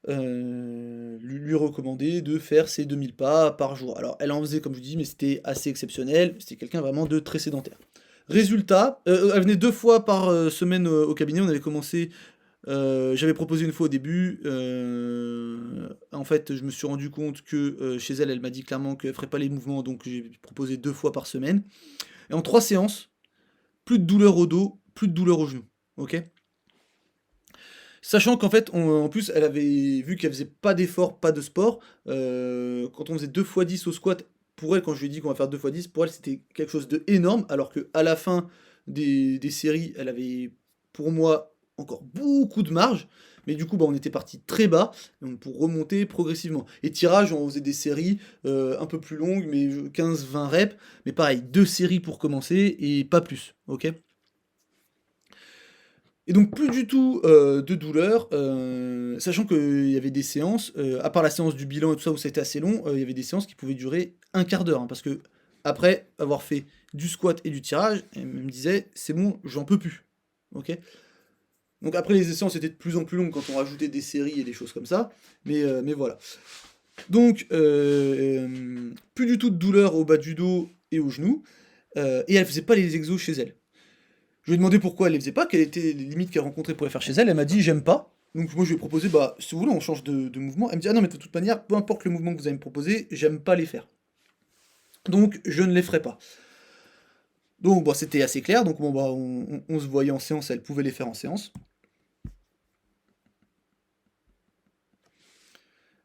lui recommander de faire ses 2000 pas par jour. Alors elle en faisait comme je vous dis, mais c'était assez exceptionnel, c'était quelqu'un vraiment de très sédentaire. Résultat, elle venait 2 fois par semaine au cabinet, on avait commencé, j'avais proposé une fois au début, en fait je me suis rendu compte que chez elle, elle m'a dit clairement qu'elle ferait pas les mouvements, donc j'ai proposé 2 fois par semaine. Et en 3 séances, plus de douleur au dos, plus de douleur au genou. Ok? Sachant qu'en fait, en plus, elle avait vu qu'elle faisait pas d'effort, pas de sport. Quand on faisait 2 fois 10 au squat, pour elle, quand je lui ai dit qu'on va faire 2 fois 10, pour elle, c'était quelque chose de énorme. Alors qu'à la fin des séries, elle avait, pour moi, encore beaucoup de marge. Mais du coup, bah, on était parti très bas donc pour remonter progressivement. Et tirage, on faisait des séries un peu plus longues, mais 15-20 reps. Mais pareil, 2 séries pour commencer et pas plus. Ok? Et donc plus du tout, de douleur, sachant qu'il y avait des séances, à part la séance du bilan et tout ça où c'était assez long, il y avait des séances qui pouvaient durer un quart d'heure, hein, parce qu'après avoir fait du squat et du tirage, elle me disait: «C'est bon, j'en peux plus». OK? Donc après les séances étaient de plus en plus longues quand on rajoutait des séries et des choses comme ça, mais voilà. Donc plus du tout de douleur au bas du dos et aux genoux, et elle faisait pas les exos chez elle. Je lui ai demandé pourquoi elle les faisait pas, quelles étaient les limites qu'elle rencontrait pour les faire chez elle. Elle m'a dit j'aime pas. Donc moi je lui ai proposé, bah si vous voulez on change de mouvement. Elle me dit ah non mais de toute manière, peu importe le mouvement que vous allez me proposer, j'aime pas les faire. Donc je ne les ferai pas. Donc bon c'était assez clair, donc bon bah on se voyait en séance, elle pouvait les faire en séance.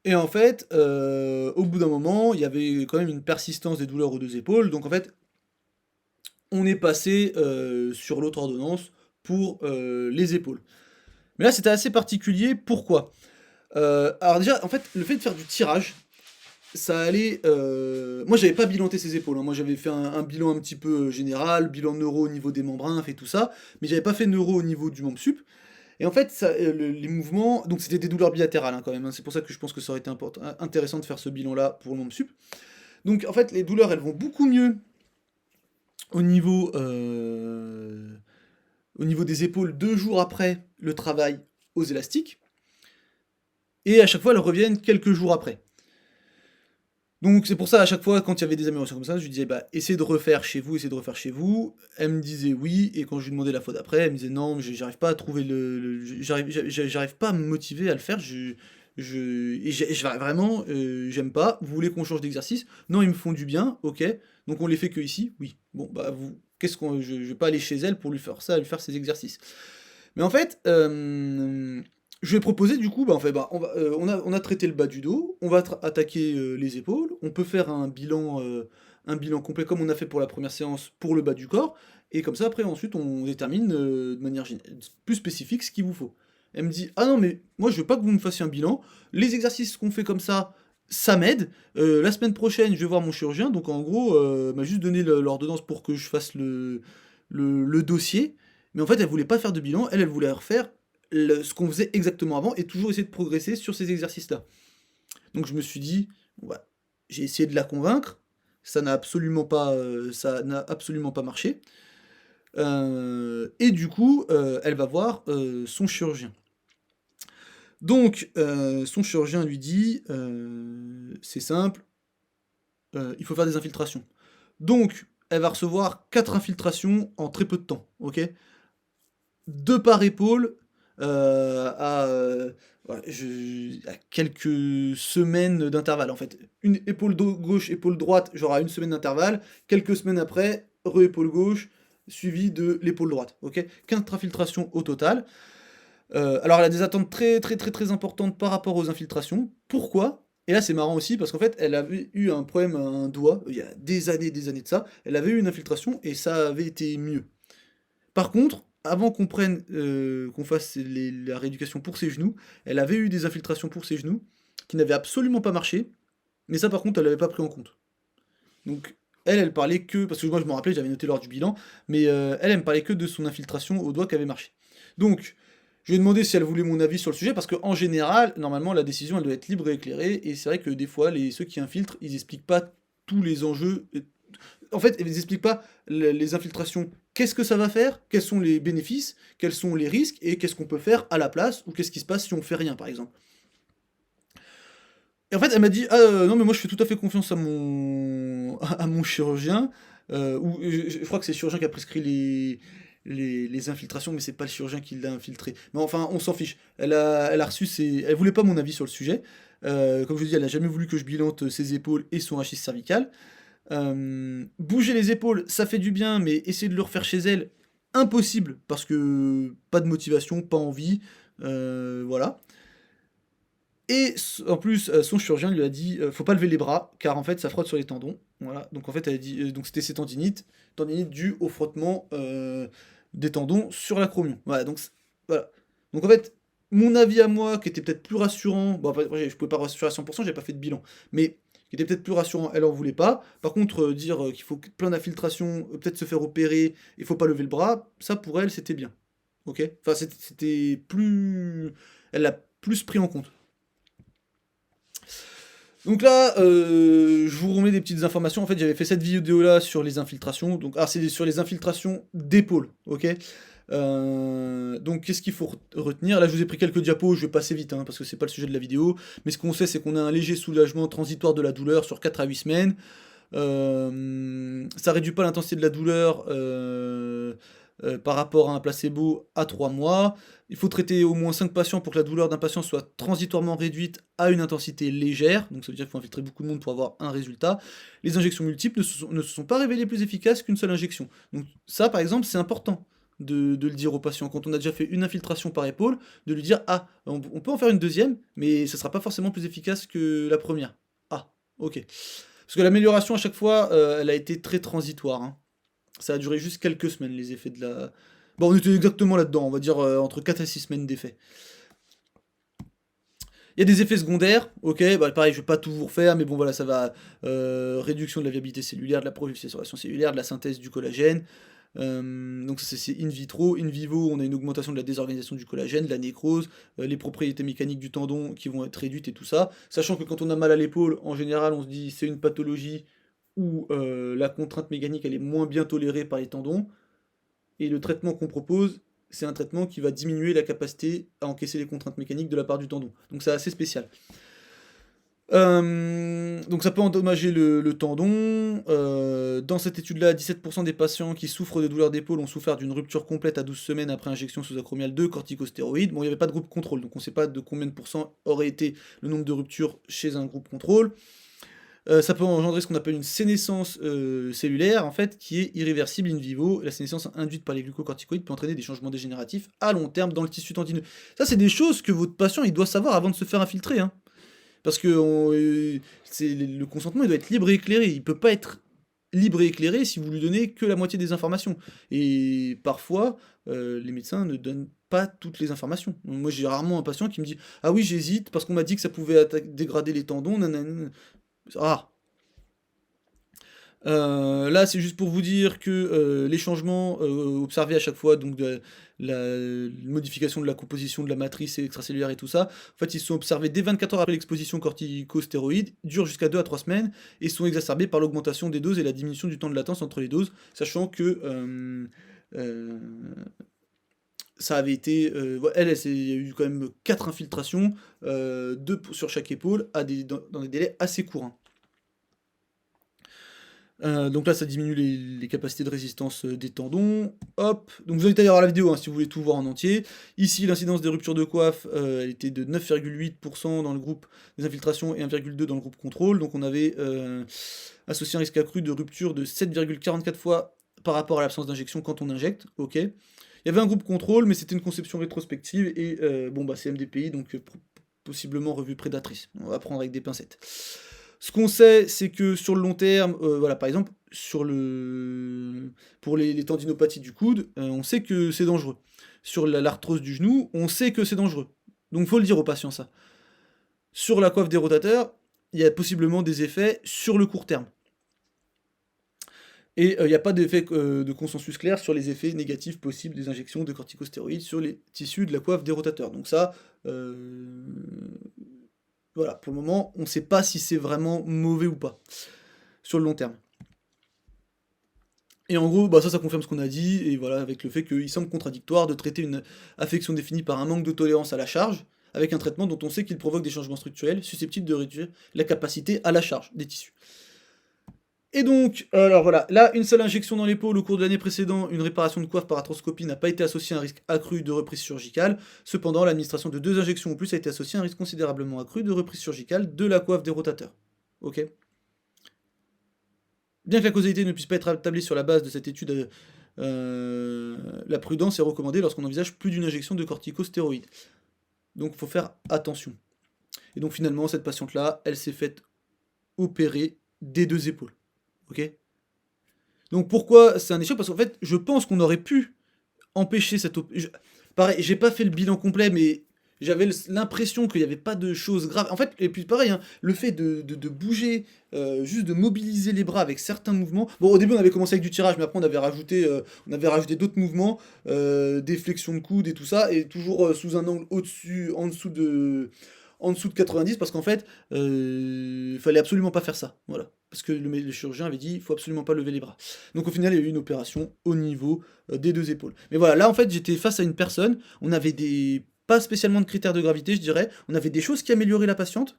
Et en fait, au bout d'un moment, il y avait quand même une persistance des douleurs aux deux épaules, donc en fait, on est passé sur l'autre ordonnance pour les épaules. Mais là, c'était assez particulier, pourquoi? Alors déjà, en fait, le fait de faire du tirage, ça allait... Moi, j'avais pas bilanté ses épaules, hein. Moi, j'avais fait un bilan un petit peu général, bilan neuro au niveau des membrnes et tout ça, mais j'avais pas fait neuro au niveau du membre sup. Et en fait, ça, les mouvements... Donc, c'était des douleurs bilatérales, hein, quand même, hein. C'est pour ça que je pense que ça aurait été intéressant de faire ce bilan-là pour le membre sup. Donc, en fait, les douleurs, elles vont beaucoup mieux au niveau, au niveau des épaules 2 jours après le travail aux élastiques. Et à chaque fois, elles reviennent quelques jours après. Donc c'est pour ça, à chaque fois, quand il y avait des améliorations comme ça, je lui disais, bah, essayez de refaire chez vous, essayez de refaire chez vous. Elle me disait oui, et quand je lui demandais la fois d'après, elle me disait non, j'arrive pas à trouver j'arrive pas à me motiver à le faire, vraiment, j'aime pas. Vous voulez qu'on change d'exercice? Non, ils me font du bien, ok. Donc on les fait que ici? Oui. Bon, bah, je vais pas aller chez elle pour lui faire ça, lui faire ses exercices. Mais en fait, je lui ai proposé du coup, bah, en fait, bah, on a traité le bas du dos, on va attaquer les épaules, on peut faire un bilan complet comme on a fait pour la première séance pour le bas du corps, et comme ça après ensuite on détermine de manière plus spécifique ce qu'il vous faut. Elle me dit ah non mais moi je veux pas que vous me fassiez un bilan, les exercices qu'on fait comme ça m'aide. La semaine prochaine je vais voir mon chirurgien, donc en gros m'a juste donné l'ordonnance pour que je fasse le dossier, mais en fait elle voulait pas faire de bilan, elle voulait refaire ce qu'on faisait exactement avant et toujours essayer de progresser sur ces exercices-là. Donc je me suis dit, bon, bah, j'ai essayé de la convaincre, ça n'a absolument pas marché. Et du coup, elle va voir son chirurgien. Donc, son chirurgien lui dit, c'est simple, il faut faire des infiltrations. Donc, elle va recevoir 4 infiltrations en très peu de temps, ok? 2 par épaule, ouais, à quelques semaines d'intervalle, en fait. Une épaule gauche, épaule droite, genre à une semaine d'intervalle. Quelques semaines après, re-épaule gauche, suivi de l'épaule droite. Ok, 4 infiltrations au total. Alors elle a des attentes très très très très importantes par rapport aux infiltrations. Pourquoi? Et là c'est marrant aussi parce qu'en fait elle avait eu un problème à un doigt, il y a des années de ça. Elle avait eu une infiltration et ça avait été mieux. Par contre, avant qu'on fasse la rééducation pour ses genoux, elle avait eu des infiltrations pour ses genoux qui n'avaient absolument pas marché, mais ça par contre elle l'avait pas pris en compte. Donc elle parlait que, parce que moi je me rappelais, j'avais noté lors du bilan, mais elle me parlait que de son infiltration au doigt qui avait marché. Donc je lui ai demandé si elle voulait mon avis sur le sujet, parce qu'en général, normalement la décision elle doit être libre et éclairée, et c'est vrai que des fois ceux qui infiltrent, ils expliquent pas tous les enjeux. En fait, ils expliquent pas les infiltrations. Qu'est-ce que ça va faire? Quels sont les bénéfices? Quels sont les risques? Et qu'est-ce qu'on peut faire à la place? Ou qu'est-ce qui se passe si on fait rien, par exemple? Et en fait, elle m'a dit: «Ah, non, mais moi, je fais tout à fait confiance à mon à mon chirurgien», ou je crois que c'est le chirurgien qui a prescrit les infiltrations, mais c'est pas le chirurgien qui l'a infiltré. Mais enfin, on s'en fiche. Elle a reçu elle voulait pas mon avis sur le sujet. Comme je vous dis, elle a jamais voulu que je bilante ses épaules et son rachis cervical. Bouger les épaules, ça fait du bien, mais essayer de le refaire chez elle, impossible, parce que pas de motivation, pas envie, voilà. Et en plus, son chirurgien lui a dit, faut pas lever les bras, car en fait ça frotte sur les tendons. Voilà, donc en fait elle a dit, donc c'était ses tendinites dues au frottement des tendons sur l'acromion. Voilà, voilà. Donc en fait, mon avis à moi, qui était peut-être plus rassurant, bon après, je pouvais pas rassurer à 100%, j'ai pas fait de bilan, mais qui était peut-être plus rassurant, elle en voulait pas. Par contre, dire qu'il faut plein d'infiltrations, peut-être se faire opérer, il faut pas lever le bras, ça pour elle c'était bien. ok? Enfin, c'était plus... Elle l'a plus pris en compte. Donc là, je vous remets des petites informations. En fait, j'avais fait cette vidéo-là sur les infiltrations. Donc, c'est sur les infiltrations d'épaule, ok? Donc, qu'est-ce qu'il faut retenir? Là, je vous ai pris quelques diapos, je vais passer vite, hein, parce que c'est pas le sujet de la vidéo. Mais ce qu'on sait, c'est qu'on a un léger soulagement transitoire de la douleur sur 4 à 8 semaines. Ça réduit pas l'intensité de la douleur par rapport à un placebo à 3 mois. Il faut traiter au moins 5 patients pour que la douleur d'un patient soit transitoirement réduite à une intensité légère. Donc ça veut dire qu'il faut infiltrer beaucoup de monde pour avoir un résultat. Les injections multiples ne se sont pas révélées plus efficaces qu'une seule injection. Donc ça, par exemple, c'est important de le dire au patient. Quand on a déjà fait une infiltration par épaule, de lui dire, ah, on peut en faire une deuxième, mais ça sera pas forcément plus efficace que la première. Ah, ok. Parce que l'amélioration, à chaque fois, elle a été très transitoire, hein. Ça a duré juste quelques semaines, les effets de la... Bon, on était exactement là-dedans, on va dire entre 4 et 6 semaines d'effets. Il y a des effets secondaires, ok, bah pareil, je vais pas tout vous refaire, mais bon voilà, ça va... réduction de la viabilité cellulaire, de la prolifération cellulaire, de la synthèse du collagène. Donc ça c'est in vitro. In vivo, on a une augmentation de la désorganisation du collagène, de la nécrose, les propriétés mécaniques du tendon qui vont être réduites et tout ça. Sachant que quand on a mal à l'épaule, en général, on se dit c'est une pathologie où la contrainte mécanique elle est moins bien tolérée par les tendons. Et le traitement qu'on propose, c'est un traitement qui va diminuer la capacité à encaisser les contraintes mécaniques de la part du tendon. Donc c'est assez spécial. Donc ça peut endommager le tendon. Dans cette étude-là, 17% des patients qui souffrent de douleurs d'épaule ont souffert d'une rupture complète à 12 semaines après injection sous acromiale de corticostéroïdes. Bon, il n'y avait pas de groupe contrôle, donc on ne sait pas de combien de pourcents aurait été le nombre de ruptures chez un groupe contrôle. Ça peut engendrer ce qu'on appelle une sénescence cellulaire, en fait, qui est irréversible in vivo. La sénescence induite par les glucocorticoïdes peut entraîner des changements dégénératifs à long terme dans le tissu tendineux. Ça, c'est des choses que votre patient il doit savoir avant de se faire infiltrer, hein. Parce que le consentement, il doit être libre et éclairé. Il peut pas être libre et éclairé si vous lui donnez que la moitié des informations. Et parfois, les médecins ne donnent pas toutes les informations. Moi, j'ai rarement un patient qui me dit « Ah oui, j'hésite parce qu'on m'a dit que ça pouvait dégrader les tendons. Nanana. » Ah, là, c'est juste pour vous dire que les changements observés à chaque fois, donc de la modification de la composition de la matrice extracellulaire et tout ça, en fait, ils sont observés dès 24 heures après l'exposition corticostéroïde, durent jusqu'à 2 à 3 semaines, et sont exacerbés par l'augmentation des doses et la diminution du temps de latence entre les doses, sachant que euh, ça avait été... il y a eu quand même 4 infiltrations, 2 sur chaque épaule, dans des délais assez courts, hein. Donc là, ça diminue les capacités de résistance des tendons. Hop. Donc vous invite à aller voir la vidéo hein, si vous voulez tout voir en entier. Ici, l'incidence des ruptures de coiffe, elle était de 9,8% dans le groupe des infiltrations et 1,2% dans le groupe contrôle. Donc on avait associé un risque accru de rupture de 7,44 fois par rapport à l'absence d'injection quand on injecte. Ok. Il y avait un groupe contrôle, mais c'était une conception rétrospective et bon bah c'est MDPI, donc possiblement revue prédatrice. On va prendre avec des pincettes. Ce qu'on sait, c'est que sur le long terme, voilà, par exemple, pour les tendinopathies du coude, on sait que c'est dangereux. Sur l'arthrose du genou, on sait que c'est dangereux. Donc il faut le dire aux patients, ça. Sur la coiffe des rotateurs, il y a possiblement des effets sur le court terme. Et il n'y a pas d'effet de consensus clair sur les effets négatifs possibles des injections de corticostéroïdes sur les tissus de la coiffe des rotateurs. Donc ça, voilà, pour le moment, on ne sait pas si c'est vraiment mauvais ou pas, sur le long terme. Et en gros, bah ça confirme ce qu'on a dit, et voilà, avec le fait qu'il semble contradictoire de traiter une affection définie par un manque de tolérance à la charge, avec un traitement dont on sait qu'il provoque des changements structurels susceptibles de réduire la capacité à la charge des tissus. Et donc, alors voilà, là, une seule injection dans l'épaule au cours de l'année précédente, une réparation de coiffe par arthroscopie n'a pas été associée à un risque accru de reprise chirurgicale. Cependant, l'administration de 2 injections ou plus a été associée à un risque considérablement accru de reprise chirurgicale de la coiffe des rotateurs. Ok. Bien que la causalité ne puisse pas être établie sur la base de cette étude, la prudence est recommandée lorsqu'on envisage plus d'une injection de corticostéroïdes. Donc il faut faire attention. Et donc finalement, cette patiente-là, elle s'est faite opérer des 2 épaules. Ok. Donc pourquoi c'est un échec? Parce qu'en fait, je pense qu'on aurait pu empêcher cette opération. Pareil, j'ai pas fait le bilan complet, mais J'avais l'impression qu'il n'y avait pas de choses graves. En fait, et puis pareil, hein, le fait de bouger, juste de mobiliser les bras avec certains mouvements. Bon, au début, on avait commencé avec du tirage, mais après, on avait rajouté d'autres mouvements, des flexions de coude et tout ça, et toujours sous un angle au-dessus, en dessous de 90, parce qu'en fait, il fallait absolument pas faire ça. Voilà. Parce que le chirurgien avait dit, il faut absolument pas lever les bras. Donc au final, il y a eu une opération au niveau des deux épaules. Mais voilà, là en fait, j'étais face à une personne, on avait pas spécialement de critères de gravité, je dirais, on avait des choses qui amélioraient la patiente,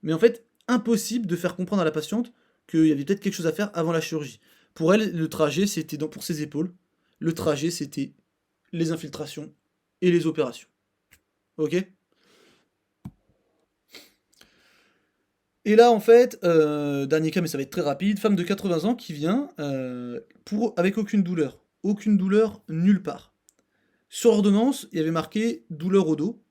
mais en fait, impossible de faire comprendre à la patiente qu'il y avait peut-être quelque chose à faire avant la chirurgie. Pour elle, le trajet, c'était pour ses épaules, le trajet, c'était les infiltrations et les opérations. Ok. Et là, en fait, dernier cas, mais ça va être très rapide, femme de 80 ans qui vient avec aucune douleur. Aucune douleur nulle part. Sur l'ordonnance, il y avait marqué douleur au dos.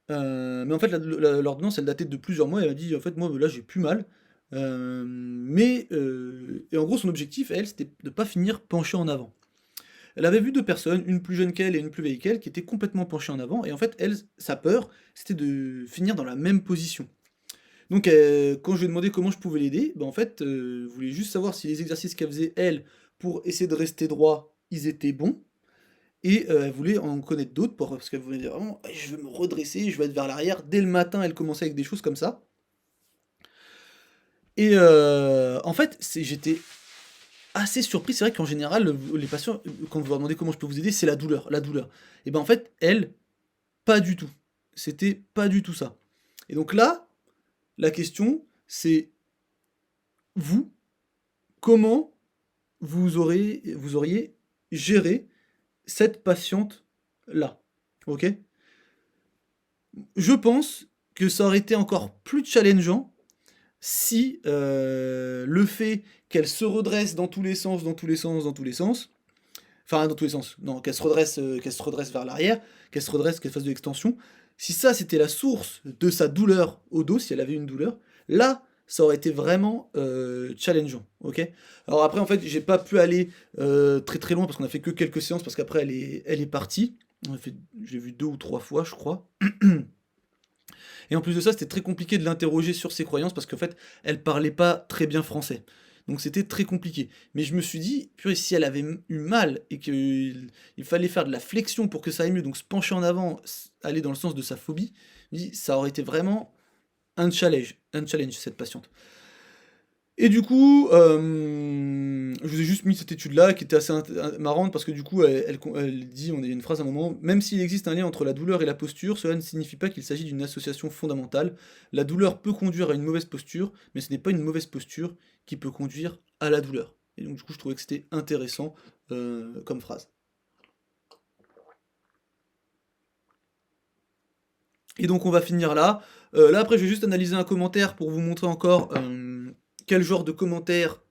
Mais en fait, l'ordonnance, elle datait de plusieurs mois. Elle a dit, en fait, moi, là, j'ai plus mal. Et en gros, son objectif, elle, c'était de pas finir penchée en avant. Elle avait vu deux personnes, une plus jeune qu'elle et une plus vieille qu'elle, qui étaient complètement penchées en avant. Et en fait, elle, sa peur, c'était de finir dans la même position. Donc, quand je lui ai demandé comment je pouvais l'aider, bah, en fait, je voulais juste savoir si les exercices qu'elle faisait, elle, pour essayer de rester droit, ils étaient bons. Et elle voulait en connaître d'autres, parce qu'elle voulait dire vraiment, je veux me redresser, je veux être vers l'arrière. Dès le matin, elle commençait avec des choses comme ça. Et en fait, j'étais assez surpris. C'est vrai qu'en général, les patients, quand vous leur demandez comment je peux vous aider, c'est la douleur, la douleur. Et ben en fait, elle, pas du tout. C'était pas du tout ça. Et donc là, la question, c'est vous, comment vous auriez géré cette patiente-là. Ok? Je pense que ça aurait été encore plus challengeant si le fait qu'elle se redresse dans tous les sens, dans tous les sens, dans tous les sens, enfin dans tous les sens, non, qu'elle se redresse vers l'arrière, qu'elle se redresse, qu'elle fasse de l'extension, si ça c'était la source de sa douleur au dos, si elle avait une douleur, là ça aurait été vraiment challengeant, ok. Alors après en fait j'ai pas pu aller très très loin parce qu'on a fait que quelques séances parce qu'après elle est partie. J'ai vu 2 ou 3 fois je crois. Et en plus de ça, c'était très compliqué de l'interroger sur ses croyances parce qu'en fait, elle parlait pas très bien français. Donc c'était très compliqué. Mais je me suis dit, purée, si elle avait eu mal et qu'il fallait faire de la flexion pour que ça aille mieux, donc se pencher en avant, aller dans le sens de sa phobie, je me dis, ça aurait été vraiment un challenge cette patiente. Et du coup, je vous ai juste mis cette étude-là qui était assez marrante parce que du coup, elle dit, on a une phrase à un moment, même s'il existe un lien entre la douleur et la posture, cela ne signifie pas qu'il s'agit d'une association fondamentale. La douleur peut conduire à une mauvaise posture, mais ce n'est pas une mauvaise posture qui peut conduire à la douleur. Et donc du coup, je trouvais que c'était intéressant comme phrase. Et donc on va finir là. Là après, je vais juste analyser un commentaire pour vous montrer encore quel genre de commentaire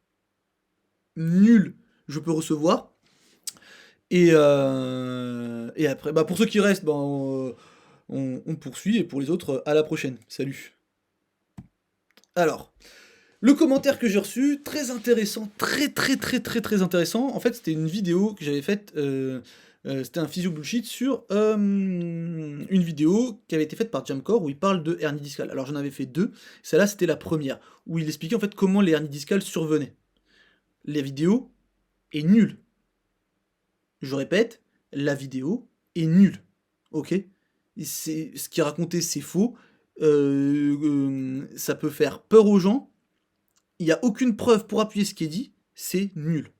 nul je peux recevoir. Et après, bah pour ceux qui restent, bah, on poursuit, et pour les autres, à la prochaine. Salut. Alors, le commentaire que j'ai reçu, très intéressant, très très très très très intéressant. En fait, c'était une vidéo que j'avais faite, c'était un physio bullshit sur une vidéo qui avait été faite par Jamcore où il parle de hernie discale. Alors j'en avais fait deux, celle-là c'était la première, où il expliquait en fait comment les hernies discales survenaient. La vidéo est nulle. Je répète, la vidéo est nulle. Ok? Ce qui est raconté, c'est faux. Ça peut faire peur aux gens. Il n'y a aucune preuve pour appuyer ce qui est dit. C'est nul.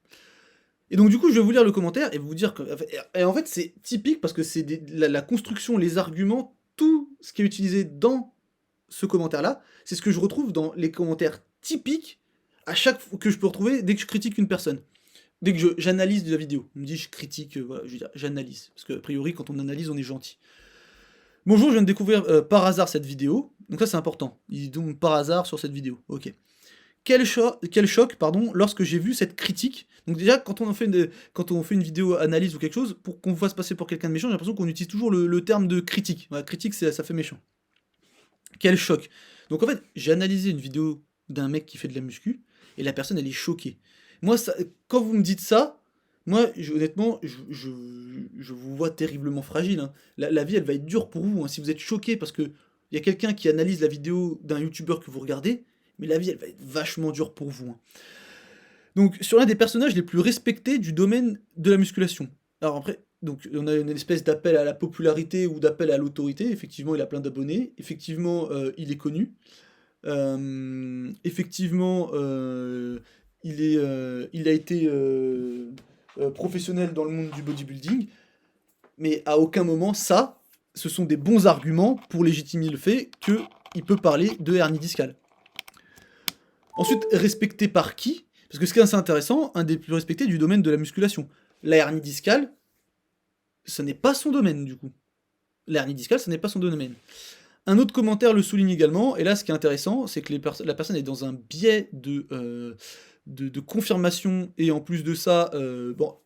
Et donc du coup, je vais vous lire le commentaire et vous dire que... Et en fait, c'est typique parce que c'est la construction, les arguments, tout ce qui est utilisé dans ce commentaire-là, c'est ce que je retrouve dans les commentaires typiques à chaque fois que je peux retrouver dès que je critique une personne. Dès que j'analyse de la vidéo, on me dit je critique, voilà, je veux dire, j'analyse. Parce qu'a priori, quand on analyse, on est gentil. Bonjour, je viens de découvrir par hasard cette vidéo. Donc ça, c'est important. Il donc par hasard sur cette vidéo. Ok. Quel choc, pardon, lorsque j'ai vu cette critique. Donc déjà, quand on fait une vidéo analyse ou quelque chose, pour qu'on vous fasse passer pour quelqu'un de méchant, j'ai l'impression qu'on utilise toujours le terme de critique. Voilà, critique, ça fait méchant. Quel choc. Donc en fait, j'ai analysé une vidéo d'un mec qui fait de la muscu, et la personne, elle est choquée. Moi, quand vous me dites ça, Moi, honnêtement, je vous vois terriblement fragile, hein. La vie, elle va être dure pour vous, hein. Si vous êtes choqué parce que il y a quelqu'un qui analyse la vidéo d'un youtubeur que vous regardez, mais la vie, elle va être vachement dure pour vous, hein. Donc, sur l'un des personnages les plus respectés du domaine de la musculation. Alors après, donc on a une espèce d'appel à la popularité ou d'appel à l'autorité. Effectivement, il a plein d'abonnés. Effectivement, il est connu. Effectivement, il a été professionnel dans le monde du bodybuilding. Mais à aucun moment, ça, ce sont des bons arguments pour légitimer le fait qu'il peut parler de hernie discale. Ensuite, respecté par qui? Parce que ce qui est assez intéressant, un des plus respectés du domaine de la musculation. La hernie discale, ce n'est pas son domaine du coup. La hernie discale, ce n'est pas son domaine. Un autre commentaire le souligne également, et là ce qui est intéressant, c'est que la personne est dans un biais de confirmation, et en plus de ça, bon,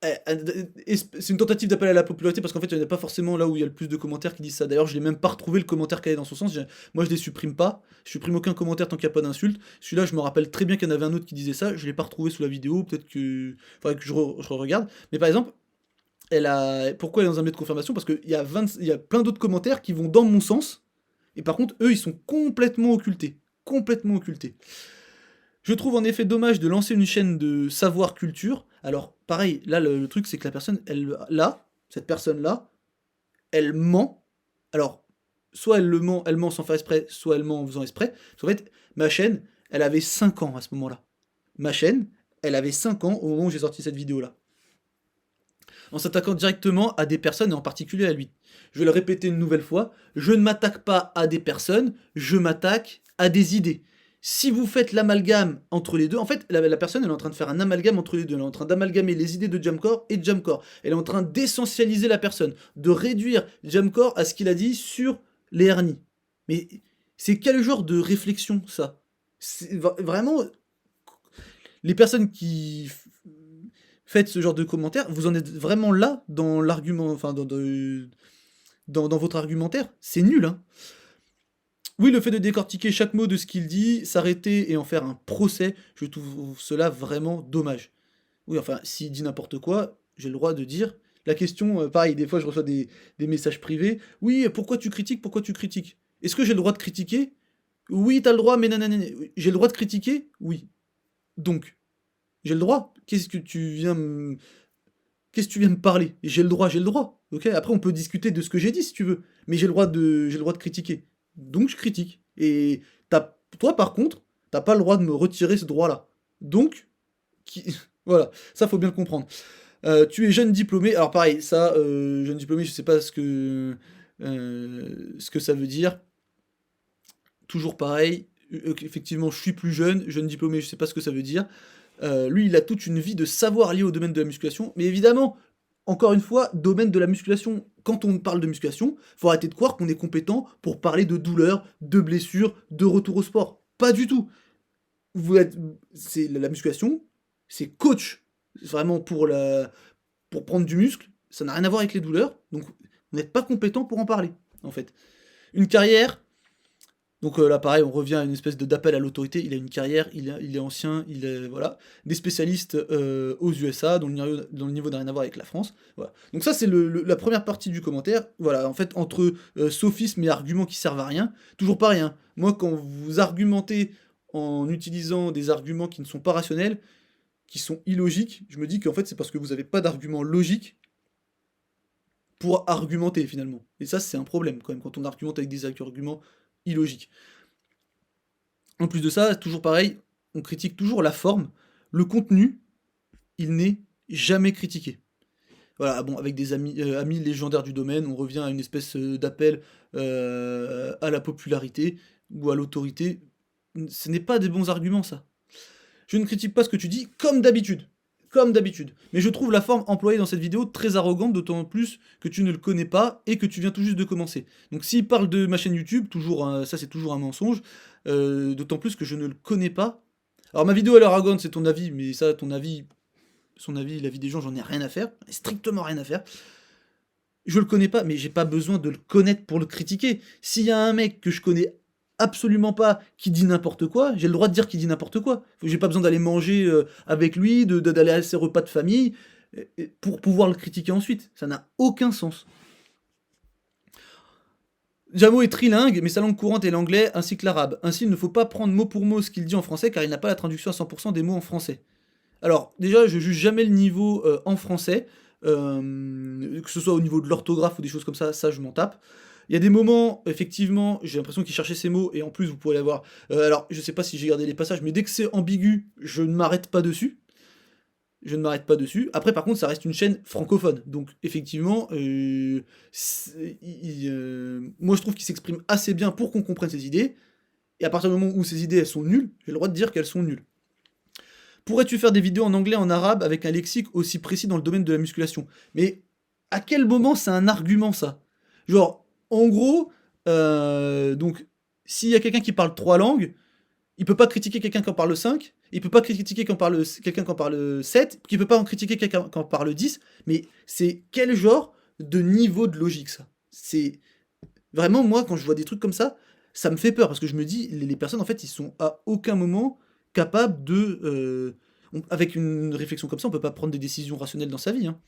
c'est une tentative d'appel à la popularité parce qu'en fait il n'y en a pas forcément là où il y a le plus de commentaires qui disent ça. D'ailleurs je l'ai même pas retrouvé le commentaire qui allait dans son sens. Moi je les supprime pas, je supprime aucun commentaire tant qu'il n'y a pas d'insulte. Celui-là je me rappelle très bien qu'il y en avait un autre qui disait ça, je l'ai pas retrouvé sous la vidéo, peut-être que... faudrait que je regarde. Mais par exemple, pourquoi elle est dans un biais de confirmation? Parce qu'il y a plein d'autres commentaires qui vont dans mon sens, et par contre eux ils sont complètement occultés. Complètement occultés. Je trouve en effet dommage de lancer une chaîne de savoir-culture. Alors, pareil, là, le truc, c'est que la personne, cette personne-là, elle ment. Alors, soit elle ment sans faire exprès, soit elle ment en faisant exprès. Parce qu'en fait, ma chaîne, elle avait 5 ans à ce moment-là. Ma chaîne, elle avait 5 ans au moment où j'ai sorti cette vidéo-là. En s'attaquant directement à des personnes, et en particulier à lui. Je vais le répéter une nouvelle fois, je ne m'attaque pas à des personnes, je m'attaque à des idées. Si vous faites l'amalgame entre les deux, en fait, la personne, elle est en train de faire un amalgame entre les deux. Elle est en train d'amalgamer les idées de Jamcore et de Jamcore. Elle est en train d'essentialiser la personne, de réduire Jamcore à ce qu'il a dit sur les hernies. Mais c'est quel genre de réflexion, ça? C'est vraiment... Les personnes qui faites ce genre de commentaires, vous en êtes vraiment là dans l'argument, enfin dans votre argumentaire? C'est nul, hein. Oui, le fait de décortiquer chaque mot de ce qu'il dit, s'arrêter et en faire un procès, je trouve cela vraiment dommage. Oui, enfin, s'il dit n'importe quoi, j'ai le droit de dire. La question, pareil, des fois je reçois des messages privés. Oui, pourquoi tu critiques? Pourquoi tu critiques? Est-ce que j'ai le droit de critiquer? Oui, t'as le droit, mais nanana. J'ai le droit de critiquer? Oui. Donc, j'ai le droit. Qu'est-ce que tu viens me parler? J'ai le droit, j'ai le droit. Ok? Après, on peut discuter de ce que j'ai dit si tu veux. Mais j'ai le droit de critiquer. Donc, je critique. Et toi, par contre, t'as pas le droit de me retirer ce droit-là. Donc, voilà. Ça, faut bien le comprendre. Tu es jeune diplômé. Alors, pareil, ça, jeune diplômé, je sais pas ce que ça veut dire. Toujours pareil. Effectivement, je suis plus jeune. Jeune diplômé, je sais pas ce que ça veut dire. Lui, il a toute une vie de savoir lié au domaine de la musculation, mais évidemment, encore une fois, domaine de la musculation, quand on parle de musculation, faut arrêter de croire qu'on est compétent pour parler de douleurs, de blessures, de retour au sport. Pas du tout. C'est la musculation, c'est coach, vraiment pour prendre du muscle, ça n'a rien à voir avec les douleurs, donc vous n'êtes pas compétent pour en parler, en fait. Une carrière, donc là, pareil, on revient à une espèce d'appel à l'autorité. Il a une carrière, il est ancien, il est voilà, des spécialistes aux USA, dont le niveau n'a rien à voir avec la France. Voilà. Donc ça, c'est la première partie du commentaire. Voilà, en fait, entre sophisme et arguments qui servent à rien, toujours pas rien. Moi, quand vous argumentez en utilisant des arguments qui ne sont pas rationnels, qui sont illogiques, je me dis qu'en fait, c'est parce que vous n'avez pas d'argument logique pour argumenter finalement. Et ça, c'est un problème quand même, quand on argumente avec des arguments illogiques. En plus de ça, toujours pareil, on critique toujours la forme. Le contenu, il n'est jamais critiqué. Voilà, bon, avec des amis légendaires du domaine, on revient à une espèce d'appel à la popularité ou à l'autorité. Ce n'est pas des bons arguments, ça. Je ne critique pas ce que tu dis, comme d'habitude. Comme d'habitude. Mais je trouve la forme employée dans cette vidéo très arrogante, d'autant plus que tu ne le connais pas et que tu viens tout juste de commencer. Donc s'il parle de ma chaîne YouTube, ça c'est toujours un mensonge, d'autant plus que je ne le connais pas. Alors ma vidéo elle est arrogante, c'est ton avis, mais ça, ton avis, son avis, l'avis des gens, j'en ai rien à faire, strictement rien à faire. Je le connais pas, mais j'ai pas besoin de le connaître pour le critiquer. S'il y a un mec que je connais absolument pas qu'il dit n'importe quoi, j'ai le droit de dire qu'il dit n'importe quoi. J'ai pas besoin d'aller manger, avec lui, d'aller à ses repas de famille, pour pouvoir le critiquer ensuite. Ça n'a aucun sens. Jamo est trilingue, mais sa langue courante est l'anglais ainsi que l'arabe. Ainsi, il ne faut pas prendre mot pour mot ce qu'il dit en français car il n'a pas la traduction à 100% des mots en français. Alors, déjà, je juge jamais le niveau en français, que ce soit au niveau de l'orthographe ou des choses comme ça je m'en tape. Il y a des moments, effectivement, j'ai l'impression qu'il cherchait ses mots, et en plus, vous pourrez l'avoir. Alors, je sais pas si j'ai gardé les passages, mais dès que c'est ambigu, je ne m'arrête pas dessus. Je ne m'arrête pas dessus. Après, par contre, ça reste une chaîne francophone. Donc, effectivement, moi, je trouve qu'il s'exprime assez bien pour qu'on comprenne ses idées. Et à partir du moment où ses idées, elles sont nulles, j'ai le droit de dire qu'elles sont nulles. Pourrais-tu faire des vidéos en anglais, en arabe, avec un lexique aussi précis dans le domaine de la musculation? Mais à quel moment c'est un argument, ça? Genre, en gros, donc, s'il y a quelqu'un qui parle 3 langues, il peut pas critiquer quelqu'un qui en parle 5, il peut pas critiquer quelqu'un qui en parle 7, qui peut pas en critiquer quelqu'un qui en parle 10, mais c'est quel genre de niveau de logique, ça? C'est... Vraiment, moi, quand je vois des trucs comme ça me fait peur, parce que je me dis, les personnes, en fait, ils sont à aucun moment capables de... avec une réflexion comme ça, on peut pas prendre des décisions rationnelles dans sa vie, hein.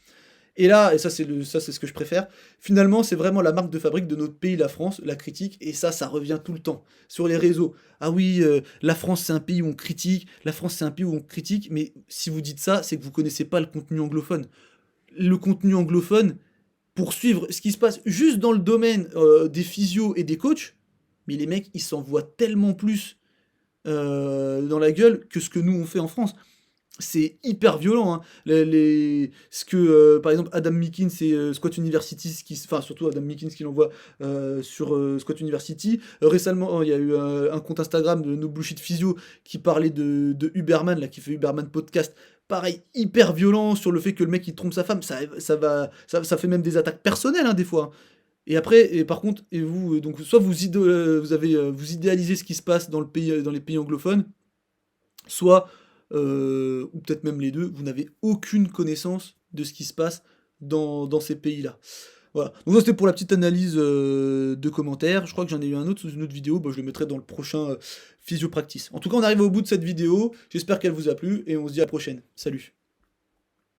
Et là, et ça c'est ce que je préfère, finalement c'est vraiment la marque de fabrique de notre pays, la France, la critique, et ça revient tout le temps, sur les réseaux. Ah oui, la France c'est un pays où on critique, la France c'est un pays où on critique, mais si vous dites ça, c'est que vous connaissez pas le contenu anglophone. Le contenu anglophone, pour suivre ce qui se passe juste dans le domaine des physios et des coachs, mais les mecs ils s'envoient tellement plus dans la gueule que ce que nous on fait en France. C'est hyper violent, hein. Ce que, par exemple, Adam Meakins et Squat University, enfin surtout Adam Meakins qui l'envoie sur Squat University. Récemment, il y a eu un compte Instagram de No Bullshit Physio qui parlait de Huberman, là, qui fait Huberman Podcast. Pareil, hyper violent sur le fait que le mec il trompe sa femme. Ça fait même des attaques personnelles, hein, des fois, hein. Et après, et par contre, et vous, donc soit vous idéalisez ce qui se passe dans le pays, dans les pays anglophones, soit, ou peut-être même les deux, vous n'avez aucune connaissance de ce qui se passe dans ces pays-là. Voilà. Donc ça c'était pour la petite analyse de commentaires. Je crois que j'en ai eu un autre sous une autre vidéo, bah, je le mettrai dans le prochain Physio Practice. En tout cas, on arrive au bout de cette vidéo. J'espère qu'elle vous a plu et on se dit à la prochaine. Salut.